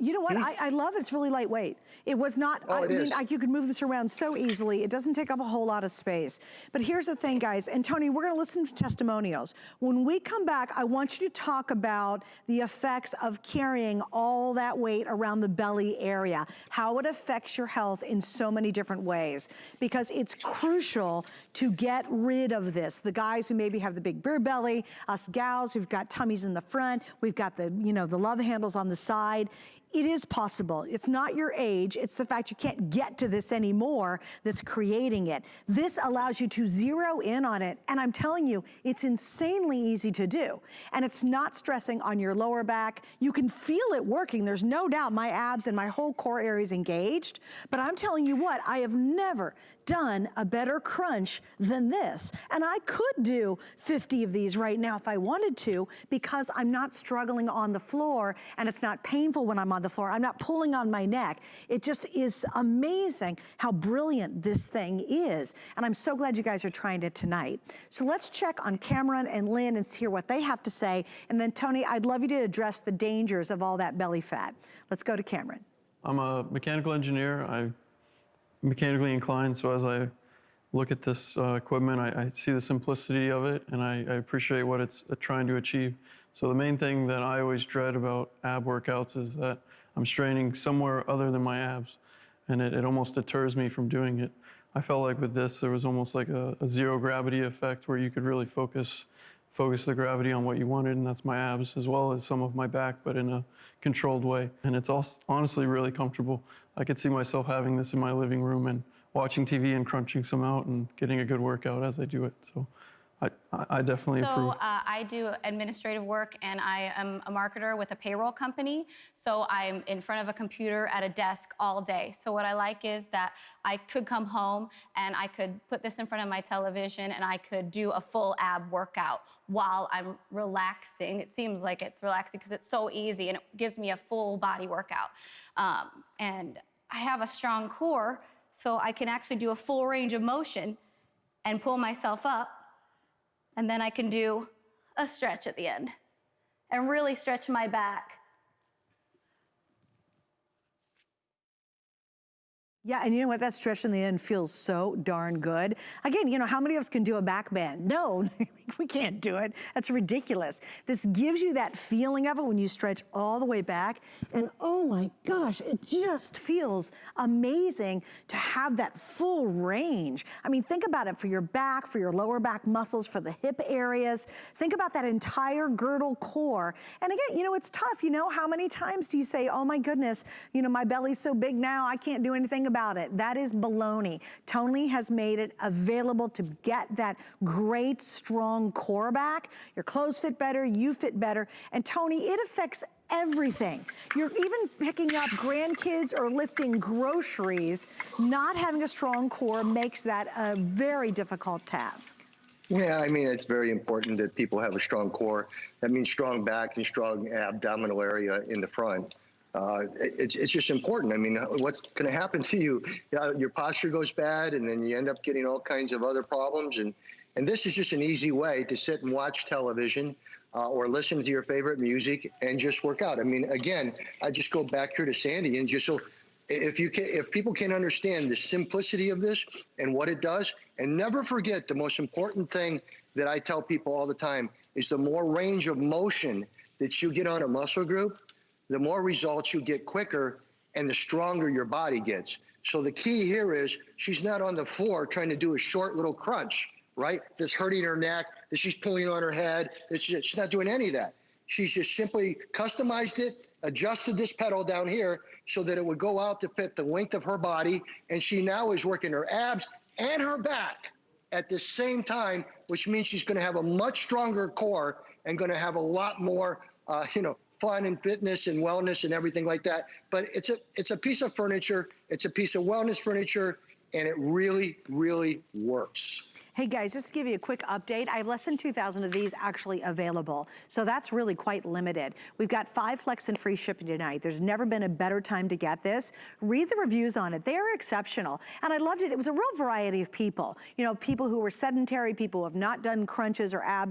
You know what? I love it. It's really lightweight. It was not, I mean, you could move this around so easily. It doesn't take up a whole lot of space. But here's the thing, guys, and Tony, we're gonna listen to testimonials. When we come back, I want you to talk about the effects of carrying all that weight around the belly area, how it affects your health in so many different ways, because it's crucial to get rid of this. The guys who maybe have the big beer belly, us gals who've got tummies in the front, we've got the, you know, the love handles on the side. It is possible. It's not your age. It's the fact you can't get to this anymore that's creating it. This allows you to zero in on it. And I'm telling you, it's insanely easy to do. And it's not stressing on your lower back. You can feel it working. There's no doubt my abs and my whole core area is engaged. But I'm telling you what, I have never done a better crunch than this. And I could do 50 of these right now if I wanted to, because I'm not struggling on the floor and it's not painful when I'm on the floor. I'm not pulling on my neck. It just is amazing how brilliant this thing is. And I'm so glad you guys are trying it tonight. So let's check on Cameron and Lynn and hear what they have to say. And then Tony, I'd love you to address the dangers of all that belly fat. Let's go to Cameron. I'm a mechanical engineer. I'm mechanically inclined, so as I look at this equipment, I see the simplicity of it, and I appreciate what it's trying to achieve. So the main thing that I always dread about ab workouts is that I'm straining somewhere other than my abs, and it almost deters me from doing it. I felt like with this, there was almost like a zero gravity effect where you could really focus the gravity on what you wanted, and that's my abs, as well as some of my back, but in a controlled way. And it's honestly really comfortable. I could see myself having this in my living room and watching TV and crunching some out and getting a good workout as I do it. So I definitely approve. So I do administrative work, and I am a marketer with a payroll company. So I'm in front of a computer at a desk all day. So what I like is that I could come home and I could put this in front of my television and I could do a full ab workout while I'm relaxing. It seems like it's relaxing because it's so easy and it gives me a full body workout. And I have a strong core, so I can actually do a full range of motion and pull myself up. And then I can do a stretch at the end and really stretch my back. Yeah, and you know what? That stretch in the end feels so darn good. Again, you know, how many of us can do a back bend? No, we can't do it. That's ridiculous. This gives you that feeling of it when you stretch all the way back. And oh my gosh, it just feels amazing to have that full range. I mean, think about it for your back, for your lower back muscles, for the hip areas. Think about that entire girdle core. And again, you know, it's tough. You know, how many times do you say, oh my goodness, you know, my belly's so big now, I can't do anything about it. That is baloney. Tony has made it available to get that great, strong core back. Your clothes fit better, you fit better. And Tony, it affects everything. You're even picking up grandkids or lifting groceries. Not having a strong core makes that a very difficult task. Yeah, I mean, it's very important that people have a strong core. That means strong back and strong abdominal area in the front. It's just important. I mean, what's going to happen to you? Your posture goes bad, and then you end up getting all kinds of other problems. And this is just an easy way to sit and watch television or listen to your favorite music and just work out. I mean, again, I just go back here to Sandy and just so if people can understand the simplicity of this and what it does, and never forget the most important thing that I tell people all the time is the more range of motion that you get on a muscle group, the more results you get quicker and the stronger your body gets. So the key here is she's not on the floor trying to do a short little crunch, right? That's hurting her neck, that she's pulling on her head. She's not doing any of that. She's just simply customized it, adjusted this pedal down here so that it would go out to fit the length of her body. And she now is working her abs and her back at the same time, which means she's gonna have a much stronger core and gonna have a lot more, fun and fitness and wellness and everything like that. But it's a piece of furniture, it's a piece of wellness furniture, and it really, really works. Hey guys, just to give you a quick update, I have less than 2,000 of these actually available. So that's really quite limited. We've got 5 flex and free shipping tonight. There's never been a better time to get this. Read the reviews on it. They are exceptional. And I loved it. It was a real variety of people. You know, people who were sedentary, people who have not done crunches or ab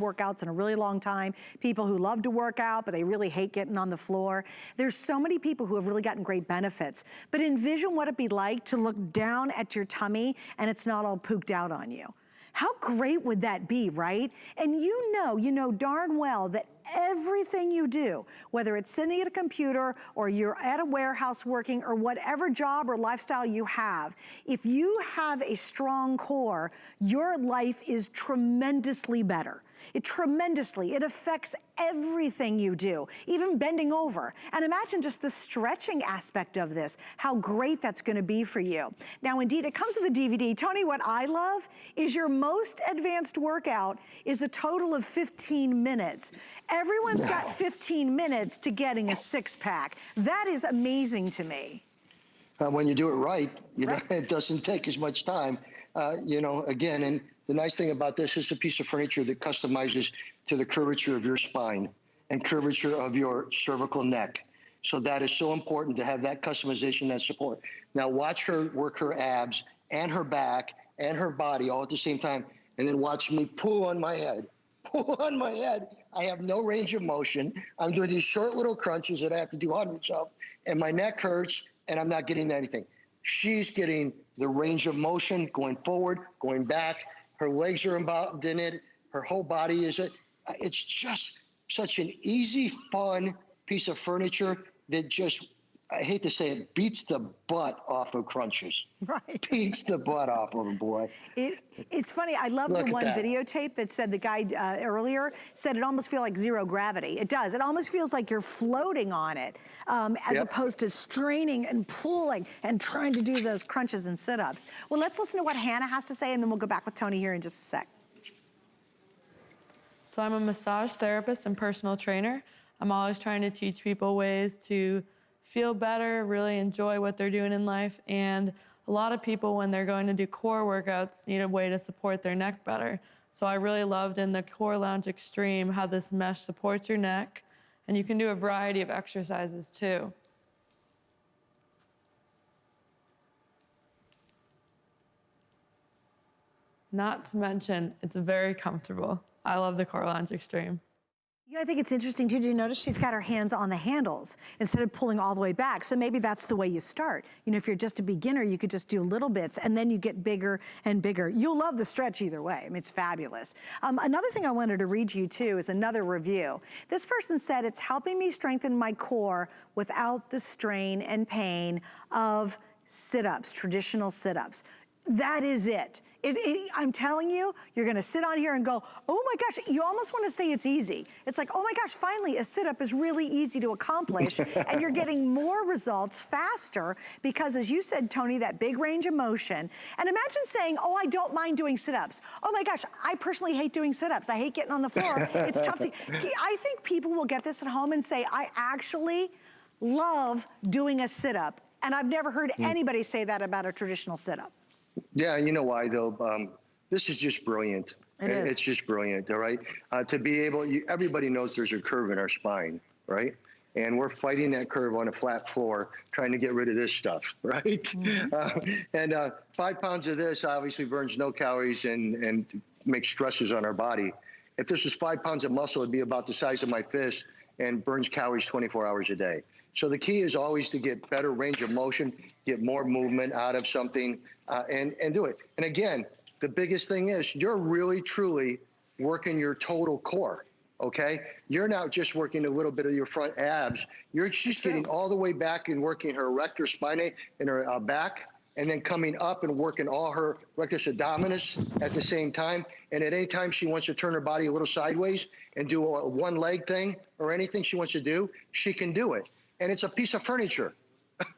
workouts in a really long time, people who love to work out, but they really hate getting on the floor. There's so many people who have really gotten great benefits. But envision what it'd be like to look down at your tummy and it's not all pooked out on you. How great would that be, right? And you know darn well that everything you do, whether it's sitting at a computer or you're at a warehouse working or whatever job or lifestyle you have, if you have a strong core, your life is tremendously better. It affects everything you do, even bending over. And imagine just the stretching aspect of this, how great that's gonna be for you. Now, indeed, it comes with a DVD. Tony, what I love is your most advanced workout is a total of 15 minutes. Everyone's got 15 minutes to getting a six-pack. That is amazing to me. When you do it right, it doesn't take as much time. Again, and the nice thing about this is a piece of furniture that customizes to the curvature of your spine and curvature of your cervical neck. So that is so important to have that customization, that support. Now watch her work her abs and her back and her body all at the same time, and then watch me pull on my head. Pull on my head. I have no range of motion. I'm doing these short little crunches that I have to do hundreds of, and my neck hurts, and I'm not getting anything. She's getting the range of motion, going forward, going back. Her legs are involved in it. Her whole body is it. It's just such an easy, fun piece of furniture that just, I hate to say it, beats the butt off of crunches. Right. Beats the butt off of them, boy. It's funny, I love the one videotape that said the guy earlier said it almost feels like zero gravity. It does. It almost feels like you're floating on it as opposed to straining and pulling and trying to do those crunches and sit-ups. Well, let's listen to what Hannah has to say and then we'll go back with Tony here in just a sec. So I'm a massage therapist and personal trainer. I'm always trying to teach people ways to feel better, really enjoy what they're doing in life, and a lot of people, when they're going to do core workouts, need a way to support their neck better. So I really loved in the Core Lounge Extreme how this mesh supports your neck, and you can do a variety of exercises too. Not to mention, it's very comfortable. I love the Core Lounge Extreme. I think it's interesting too. Did you notice she's got her hands on the handles instead of pulling all the way back? So maybe that's the way you start. You know, if you're just a beginner, you could just do little bits and then you get bigger and bigger. You'll love the stretch either way. I mean, it's fabulous. Another thing I wanted to read you too is another review. This person said, it's helping me strengthen my core without the strain and pain of sit-ups, traditional sit-ups. That is it. I'm telling you, you're gonna sit on here and go, oh my gosh, you almost wanna say it's easy. It's like, oh my gosh, finally a sit-up is really easy to accomplish and you're getting more results faster because as you said, Tony, that big range of motion. And imagine saying, oh, I don't mind doing sit-ups. Oh my gosh, I personally hate doing sit-ups. I hate getting on the floor. It's tough to, I think people will get this at home and say, I actually love doing a sit-up. And I've never heard anybody say that about a traditional sit-up. Yeah, you know why though? This is just brilliant. It's just brilliant, all right? To be able, everybody knows there's a curve in our spine, right? And we're fighting that curve on a flat floor, trying to get rid of this stuff, right? Mm-hmm. 5 pounds of this obviously burns no calories and makes stresses on our body. If this was 5 pounds of muscle, it'd be about the size of my fist and burns calories 24 hours a day. So the key is always to get better range of motion, get more movement out of something, and do it. And again, the biggest thing is you're really, truly working your total core, okay? You're not just working a little bit of your front abs. You're just getting all the way back and working her rectus spinae and her back, and then coming up and working all her rectus abdominis at the same time. And at any time she wants to turn her body a little sideways and do a one leg thing or anything she wants to do, she can do it. And it's a piece of furniture.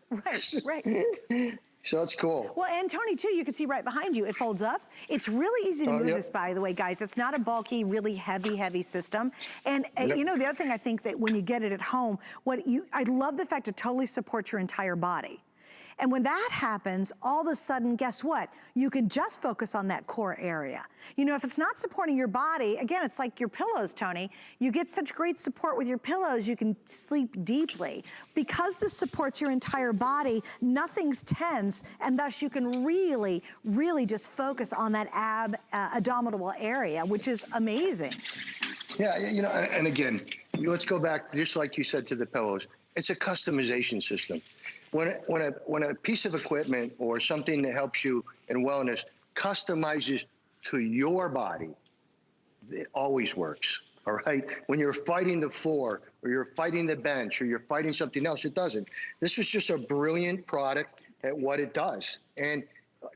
Right, right. So that's cool. Well, and Tony, too, you can see right behind you, it folds up. It's really easy to move this, by the way, guys. It's not a bulky, really heavy system. And you know, the other thing I think that when you get it at home, I love the fact it totally supports your entire body. And when that happens, all of a sudden, guess what? You can just focus on that core area. You know, if it's not supporting your body, again, it's like your pillows, Tony. You get such great support with your pillows, you can sleep deeply. Because this supports your entire body, nothing's tense, and thus you can really, really just focus on that abdominal area, which is amazing. Yeah, you know, and again, let's go back, just like you said, to the pillows. It's a customization system. When a piece of equipment or something that helps you in wellness customizes to your body, it always works, all right? When you're fighting the floor or you're fighting the bench or you're fighting something else, it doesn't. This is just a brilliant product at what it does. And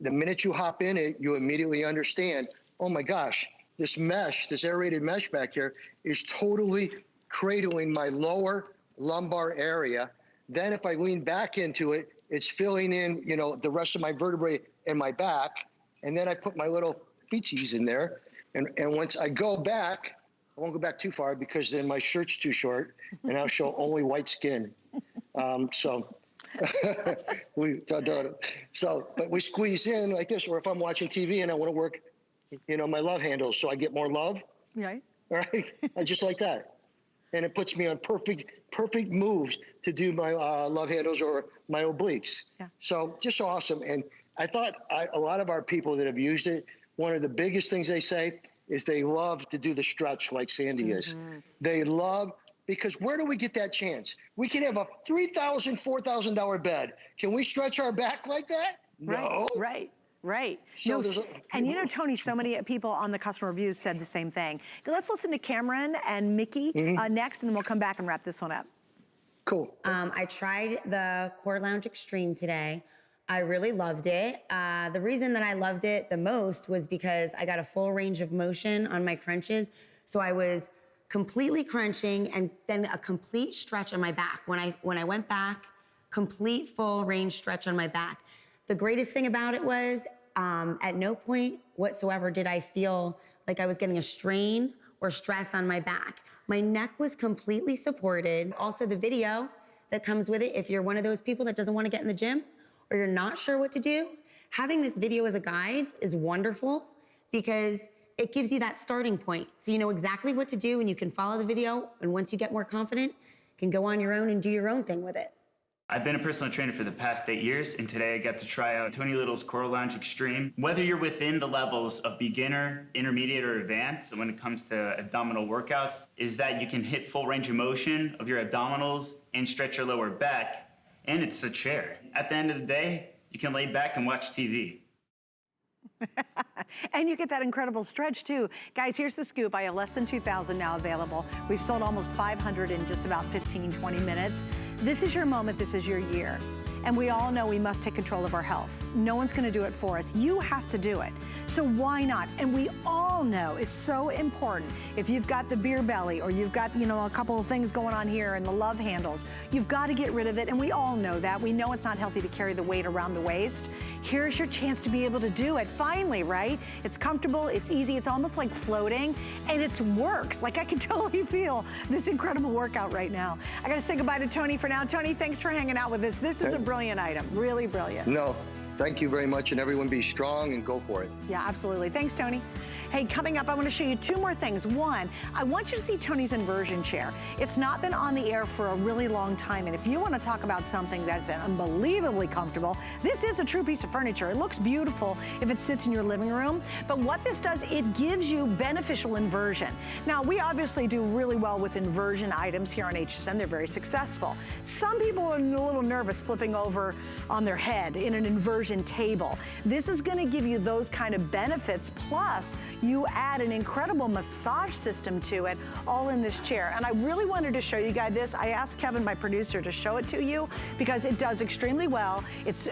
the minute you hop in it, you immediately understand, oh my gosh, this mesh, this aerated mesh back here is totally cradling my lower lumbar area. Then if I lean back into it, it's filling in, you know, the rest of my vertebrae and my back. And then I put my little feetsies in there. And once I go back, I won't go back too far because then my shirt's too short and I'll show only white skin. But we squeeze in like this, or if I'm watching TV and I want to work, you know, my love handles so I get more love. Right. All right. Just like that. And it puts me on perfect moves to do my love handles or my obliques. Yeah. So just awesome. And I thought a lot of our people that have used it, one of the biggest things they say is they love to do the stretch like Sandy is. They love, because where do we get that chance? We can have a $3,000, $4,000 bed. Can we stretch our back like that? No. Right. So and you know, Tony, so many people on the customer reviews said the same thing. Let's listen to Cameron and Mickey next, and then we'll come back and wrap this one up. Cool. I tried the Core Lounge Extreme today. I really loved it. The reason that I loved it the most was because I got a full range of motion on my crunches. So I was completely crunching and then a complete stretch on my back. When I went back, complete full range stretch on my back. The greatest thing about it was at no point whatsoever did I feel like I was getting a strain or stress on my back. My neck was completely supported. Also, the video that comes with it, if you're one of those people that doesn't want to get in the gym or you're not sure what to do, having this video as a guide is wonderful because it gives you that starting point. So you know exactly what to do and you can follow the video. And once you get more confident, you can go on your own and do your own thing with it. I've been a personal trainer for the past 8 years, and today I got to try out Tony Little's Core Lounge Extreme. Whether you're within the levels of beginner, intermediate, or advanced when it comes to abdominal workouts, is that you can hit full range of motion of your abdominals and stretch your lower back, and it's a chair. At the end of the day, you can lay back and watch TV. And you get that incredible stretch too. Guys, here's the scoop. I have less than 2,000 now available. We've sold almost 500 in just about 15, 20 minutes. This is your moment, this is your year. And we all know we must take control of our health. No one's gonna do it for us. You have to do it. So why not? And we all know it's so important. If you've got the beer belly or you've got, a couple of things going on here and the love handles, you've got to get rid of it. And we all know that. We know it's not healthy to carry the weight around the waist. Here's your chance to be able to do it finally, right? It's comfortable, it's easy, it's almost like floating, and it works. Like I can totally feel this incredible workout right now. I gotta say goodbye to Tony for now. Tony, thanks for hanging out with us. This is a brilliant item, really brilliant. No, thank you very much, and everyone be strong and go for it. Yeah, absolutely. Thanks, Tony. Hey, coming up, I want to show you two more things. One, I want you to see Tony's Inversion chair. It's not been on the air for a really long time, and if you want to talk about something that's unbelievably comfortable, this is a true piece of furniture. It looks beautiful if it sits in your living room, but what this does, it gives you beneficial inversion. Now, we obviously do really well with inversion items here on HSN. They're very successful. Some people are a little nervous flipping over on their head in an inversion table. This is going to give you those kind of benefits, plus you add an incredible massage system to it, all in this chair. And I really wanted to show you guys this. I asked Kevin, my producer, to show it to you because it does extremely well. It's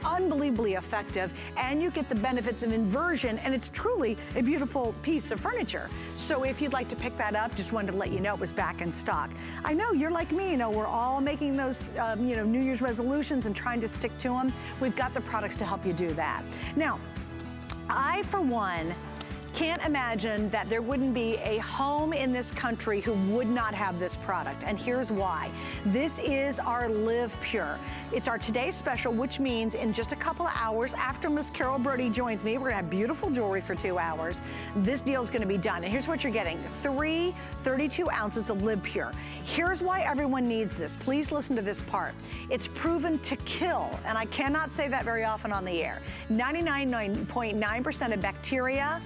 unbelievably effective, and you get the benefits of inversion, and it's truly a beautiful piece of furniture. So if you'd like to pick that up, just wanted to let you know it was back in stock. I know you're like me, we're all making those, New Year's resolutions and trying to stick to them. We've got the products to help you do that. Now, I, for one, can't imagine that there wouldn't be a home in this country who would not have this product, and here's why. This is our Live Pure. It's our today's special, which means in just a couple of hours after Miss Carol Brody joins me, we're gonna have beautiful jewelry for 2 hours. This deal's gonna be done, and here's what you're getting. 3 32 ounces of Live Pure. Here's why everyone needs this. Please listen to this part. It's proven to kill, and I cannot say that very often on the air. 99.9% of bacteria,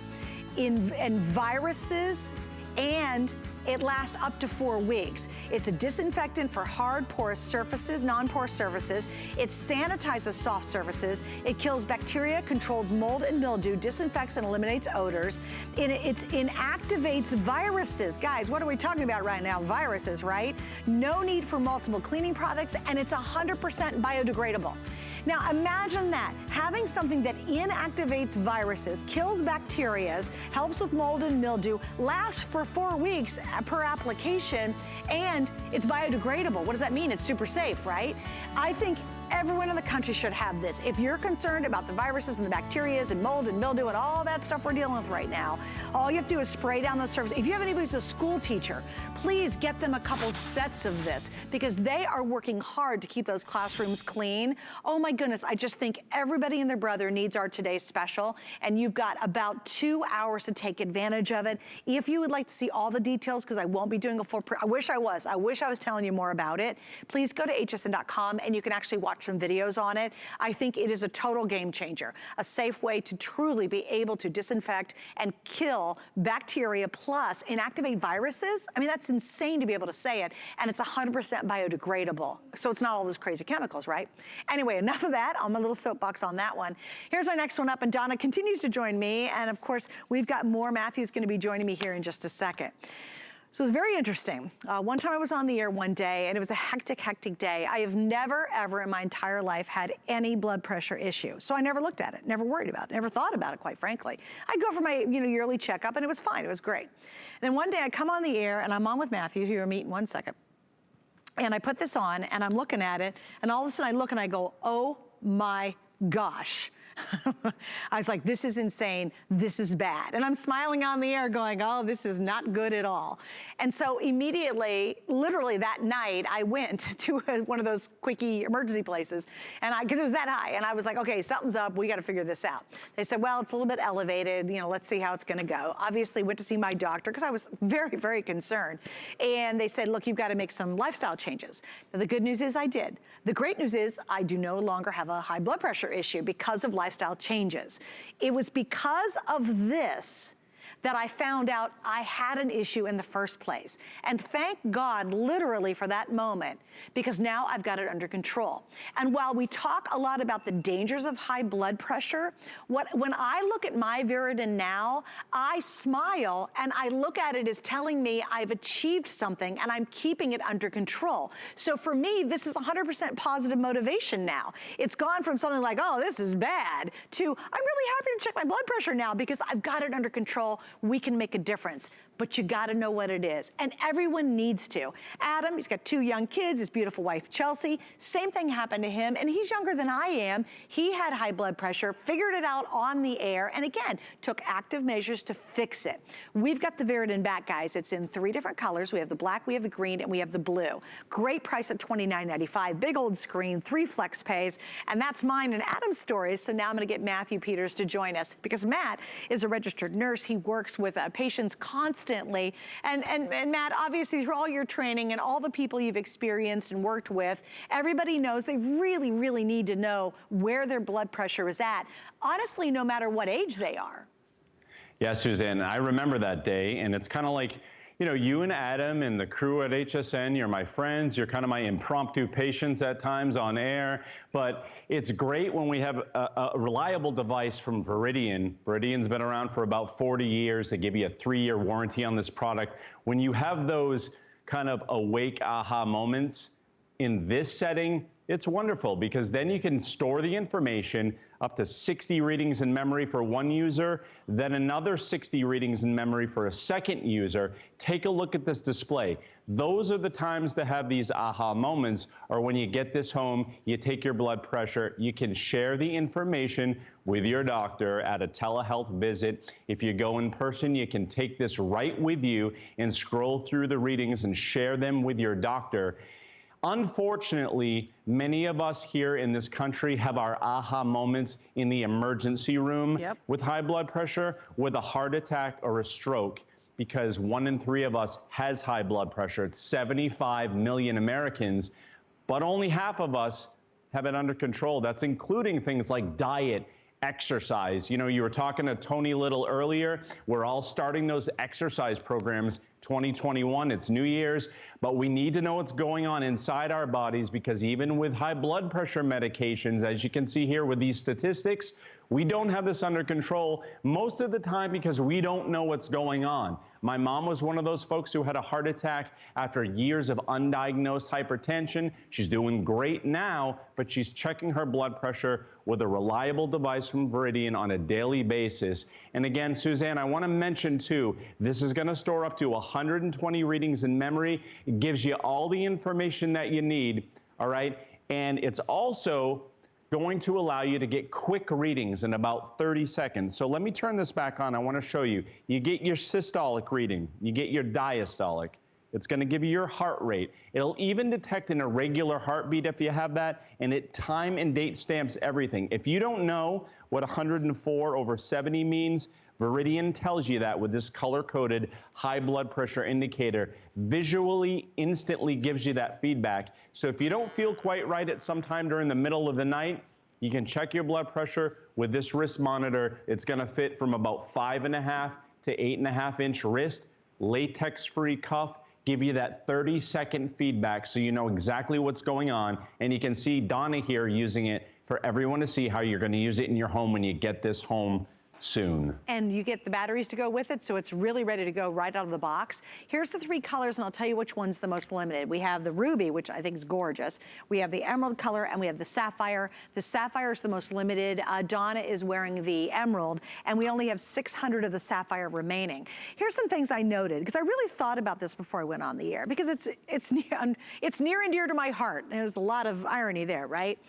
in viruses, and it lasts up to 4 weeks. It's a disinfectant for hard, porous surfaces, non-porous surfaces. It sanitizes soft surfaces. It kills bacteria, controls mold and mildew, disinfects and eliminates odors. It inactivates viruses. Guys, what are we talking about right now? Viruses, right? No need for multiple cleaning products, and it's 100% biodegradable. Now imagine that, having something that inactivates viruses, kills bacteria, helps with mold and mildew, lasts for 4 weeks per application, and it's biodegradable. What does that mean? It's super safe, right? I think everyone in the country should have this. If you're concerned about the viruses and the bacteria and mold and mildew and all that stuff we're dealing with right now, all you have to do is spray down those surfaces. If you have anybody who's a school teacher, please get them a couple sets of this because they are working hard to keep those classrooms clean. Oh my goodness, I just think everybody and their brother needs our today's special, and you've got about 2 hours to take advantage of it. If you would like to see all the details, because I won't be doing a full, I wish I was telling you more about it, please go to hsn.com and you can actually watch some videos on it. I think it is a total game changer, a safe way to truly be able to disinfect and kill bacteria plus inactivate viruses. I mean, that's insane to be able to say it, and it's 100% biodegradable. So it's not all those crazy chemicals, right? Anyway, enough of that. I'm a little soapbox on that one. Here's our next one up, and Donna continues to join me, and of course, we've got more. Matthew's gonna be joining me here in just a second. So it's very interesting. One time I was on the air one day, and it was a hectic, hectic day. I have never, ever in my entire life had any blood pressure issue. So I never looked at it, never worried about it, never thought about it, quite frankly. I'd go for my yearly checkup, and it was fine, it was great. And then one day I come on the air, and I'm on with Matthew, who you'll meet in 1 second. And I put this on, and I'm looking at it, and all of a sudden I look and I go, oh my gosh. I was like, this is insane, this is bad. And I'm smiling on the air going, oh, this is not good at all. And so immediately, literally that night, I went to one of those quickie emergency places, and because it was that high, and I was like, okay, something's up, we gotta figure this out. They said, well, it's a little bit elevated, you know, let's see how it's gonna go. Obviously went to see my doctor because I was very, very concerned. And they said, look, you've gotta make some lifestyle changes. Now, the good news is I did. The great news is I do no longer have a high blood pressure issue because of lifestyle changes. It was because of this that I found out I had an issue in the first place. And thank God, literally, for that moment, because now I've got it under control. And while we talk a lot about the dangers of high blood pressure, when I look at my Veriden now, I smile and I look at it as telling me I've achieved something and I'm keeping it under control. So for me, this is 100% positive motivation now. It's gone from something like, oh, this is bad, to I'm really happy to check my blood pressure now because I've got it under control. We can make a difference, but you gotta know what it is. And everyone needs to. Adam, he's got 2 young kids, his beautiful wife, Chelsea. Same thing happened to him, and he's younger than I am. He had high blood pressure, figured it out on the air, and again, took active measures to fix it. We've got the Veriden back, guys. It's in 3 different colors. We have the black, we have the green, and we have the blue. Great price at $29.95. Big old screen, 3 flex pays, and that's mine and Adam's stories. So now I'm gonna get Matthew Peters to join us because Matt is a registered nurse. He works with patients constantly. And Matt, obviously through all your training and all the people you've experienced and worked with, everybody knows they really, really need to know where their blood pressure is at. Honestly, no matter what age they are. Yeah, Suzanne, I remember that day, and it's kind of like, you know, you and Adam and the crew at HSN, you're my friends, you're kind of my impromptu patients at times on air, but it's great when we have a reliable device from Veriden. Veridian's been around for about 40 years. They give you a 3-year warranty on this product. When you have those kind of awake aha moments in this setting, it's wonderful because then you can store the information, up to 60 readings in memory for one user, then another 60 readings in memory for a second user. Take a look at this display. Those are the times to have these aha moments, or when you get this home, you take your blood pressure, you can share the information with your doctor at a telehealth visit. If you go in person, you can take this right with you and scroll through the readings and share them with your doctor. Unfortunately, many of us here in this country have our aha moments in the emergency room with high blood pressure, with a heart attack or a stroke, because 1 in 3 of us has high blood pressure. It's 75 million Americans, but only half of us have it under control. That's including things like diet, exercise. You know, you were talking to Tony Little earlier. We're all starting those exercise programs 2021. It's New Year's, but we need to know what's going on inside our bodies, because even with high blood pressure medications, as you can see here with these statistics, we don't have this under control most of the time because we don't know what's going on. My mom was one of those folks who had a heart attack after years of undiagnosed hypertension. She's doing great now, but she's checking her blood pressure with a reliable device from Veriden on a daily basis. And again, Suzanne, I want to mention too, this is going to store up to 120 readings in memory. It gives you all the information that you need, all right? And it's also going to allow you to get quick readings in about 30 seconds. So let me turn this back on. I want to show you. You get your systolic reading. You get your diastolic. It's going to give you your heart rate. It'll even detect an irregular heartbeat if you have that, and it time and date stamps everything. If you don't know what 104/70 means, Veriden tells you that with this color-coded high blood pressure indicator. Visually, instantly gives you that feedback. So if you don't feel quite right at some time during the middle of the night, you can check your blood pressure with this wrist monitor. It's going to fit from about 5.5 to 8.5 inch wrist, latex-free cuff, give you that 30-second feedback so you know exactly what's going on. And you can see Donna here using it for everyone to see how you're going to use it in your home when you get this home soon. And you get the batteries to go with it, so it's really ready to go right out of the box. Here's the 3 colors, and I'll tell you which one's the most limited. We have the ruby, which I think is gorgeous. We have the emerald color, and we have the sapphire. The sapphire is the most limited. Donna is wearing the emerald, and we only have 600 of the sapphire remaining. Here's some things I noted, because I really thought about this before I went on the air, because it's near and dear to my heart. There's a lot of irony there, right?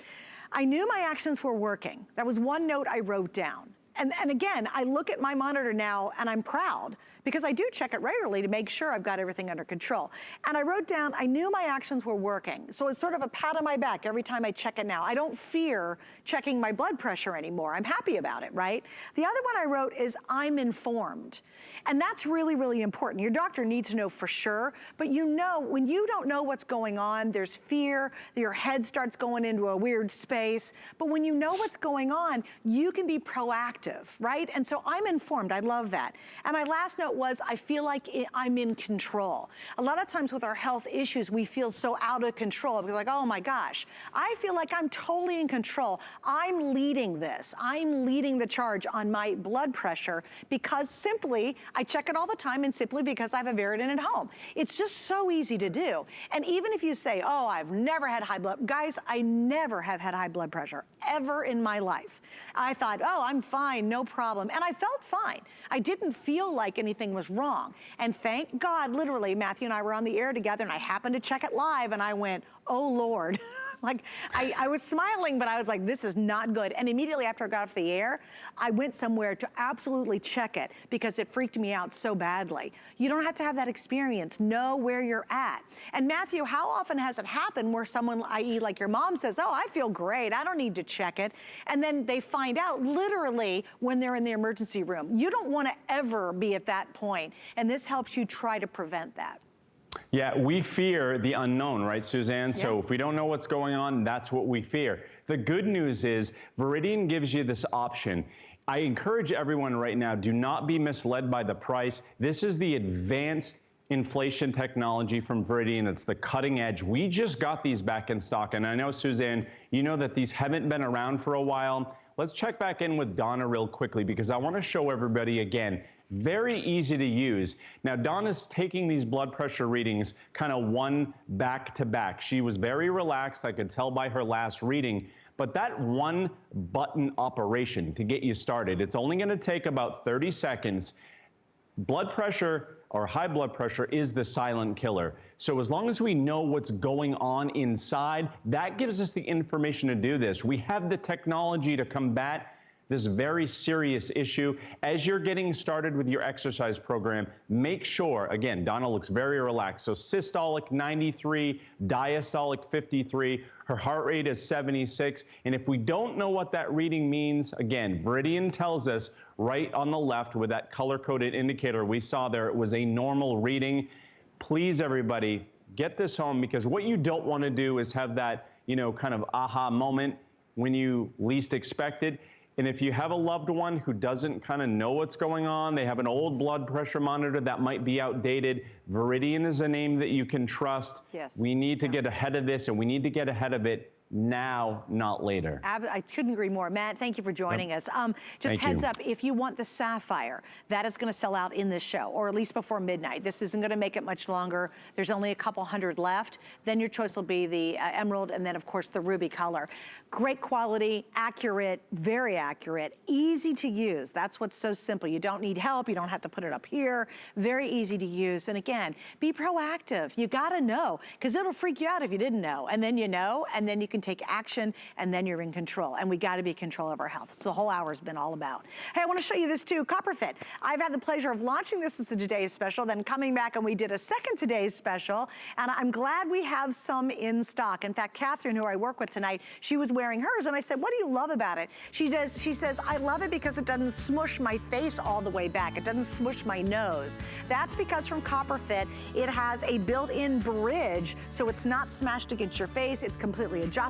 I knew my actions were working. That was one note I wrote down. And again, I look at my monitor now and I'm proud because I do check it regularly to make sure I've got everything under control. And I wrote down, I knew my actions were working. So it's sort of a pat on my back every time I check it now. I don't fear checking my blood pressure anymore. I'm happy about it, right? The other one I wrote is I'm informed. And that's really, really important. Your doctor needs to know for sure, but you know, when you don't know what's going on, there's fear, your head starts going into a weird space. But when you know what's going on, you can be proactive, right? And so I'm informed, I love that. And my last note was, I feel like I'm in control. A lot of times with our health issues, we feel so out of control. We're like, oh my gosh, I feel like I'm totally in control. I'm leading this. I'm leading the charge on my blood pressure because simply, I check it all the time and simply because I have a Versatility at home. It's just so easy to do. And even if you say, oh, I've never had high blood, guys, I never have had high blood pressure ever in my life. I thought, oh, I'm fine, no problem. And I felt fine. I didn't feel like anything was wrong. And thank God, literally, Matthew and I were on the air together and I happened to check it live and I went, oh Lord. Like, I was smiling, but I was like, this is not good. And immediately after I got off the air, I went somewhere to absolutely check it because it freaked me out so badly. You don't have to have that experience. Know where you're at. And Matthew, how often has it happened where someone, i.e. like your mom says, oh, I feel great, I don't need to check it. And then they find out literally when they're in the emergency room. You don't want to ever be at that point. And this helps you try to prevent that. Yeah, we fear the unknown, right, Suzanne? Yeah. So if we don't know what's going on, that's what we fear. The good news is Veridian gives you this option. I encourage everyone right now, do not be misled by the price. This is the advanced inflation technology from Veridian. It's the cutting edge. We just got these back in stock. And I know, Suzanne, you know that these haven't been around for a while. Let's check back in with Donna real quickly because I want to show everybody again. Very easy to use. Now, Donna's taking these blood pressure readings kind of one back to back. She was very relaxed, I could tell by her last reading, but that one button operation to get you started, it's only going to take about 30 seconds. Blood pressure or high blood pressure is the silent killer. So as long as we know what's going on inside, that gives us the information to do this. We have the technology to combat this very serious issue. As you're getting started with your exercise program, make sure, again, Donna looks very relaxed. So systolic 93, diastolic 53, her heart rate is 76. And if we don't know what that reading means, again, Veridian tells us right on the left with that color-coded indicator we saw there, it was a normal reading. Please, everybody, get this home because what you don't want to do is have that, you know, kind of aha moment when you least expect it. And if you have a loved one who doesn't kind of know what's going on, they have an old blood pressure monitor that might be outdated, Veridian is a name that you can trust. Yes. We need to get ahead of this, and we need to get ahead of it now, not later. I couldn't agree more. Matt, thank you for joining us. Just heads up, if you want the Sapphire, that is going to sell out in this show, or at least before midnight. This isn't going to make it much longer. There's only a couple hundred left. Then your choice will be the Emerald, and then, of course, the Ruby color. Great quality, accurate, very accurate, easy to use. That's what's so simple. You don't need help. You don't have to put it up here. Very easy to use. And again, be proactive. You got to know, because it'll freak you out if you didn't know. And then you know, and then you can take action, and then you're in control. And we got to be in control of our health. So the whole hour has been all about. Hey, I want to show you this too, CopperFit. I've had the pleasure of launching this as a Today's Special, then coming back and we did a second Today's Special, and I'm glad we have some in stock. In fact, Catherine, who I work with tonight, she was wearing hers, and I said, what do you love about it? She says, I love it because it doesn't smush my face all the way back. It doesn't smush my nose. That's because from CopperFit, it has a built-in bridge, so it's not smashed against your face. It's completely adjustable.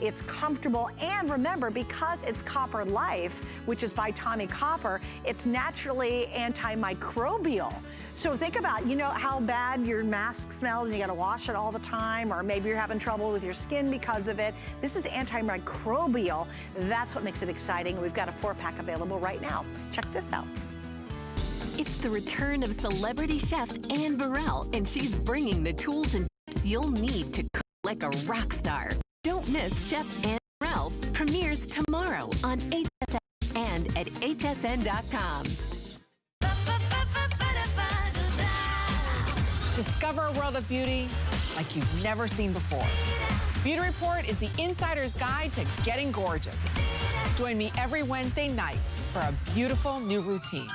It's comfortable, and remember, because it's Copper Life, which is by Tommy Copper, it's naturally antimicrobial. So think about, you know how bad your mask smells and you gotta wash it all the time, or maybe you're having trouble with your skin because of it. This is antimicrobial. That's what makes it exciting. We've got a 4-pack available right now. Check this out. It's the return of celebrity chef Anne Burrell, and she's bringing the tools and tips you'll need to cook like a rock star. Don't miss Chef Anne Burrell. Premieres tomorrow on HSN and at hsn.com. Discover a world of beauty like you've never seen before. Beauty Report is the insider's guide to getting gorgeous. Join me every Wednesday night for a beautiful new routine.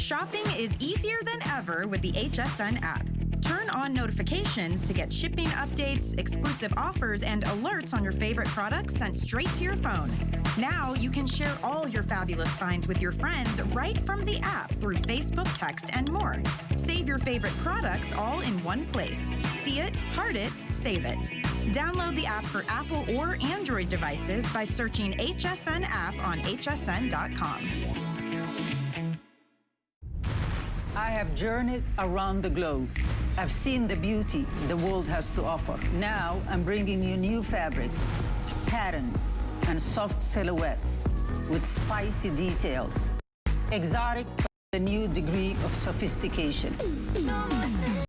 Shopping is easier than ever with the HSN app. Turn on notifications to get shipping updates, exclusive offers, and alerts on your favorite products sent straight to your phone. Now you can share all your fabulous finds with your friends right from the app through Facebook, text, and more. Save your favorite products all in one place. See it, heart it, save it. Download the app for Apple or Android devices by searching HSN app on hsn.com. I have journeyed around the globe. I've seen the beauty the world has to offer. Now I'm bringing you new fabrics, patterns, and soft silhouettes with spicy details. Exotic, a new degree of sophistication.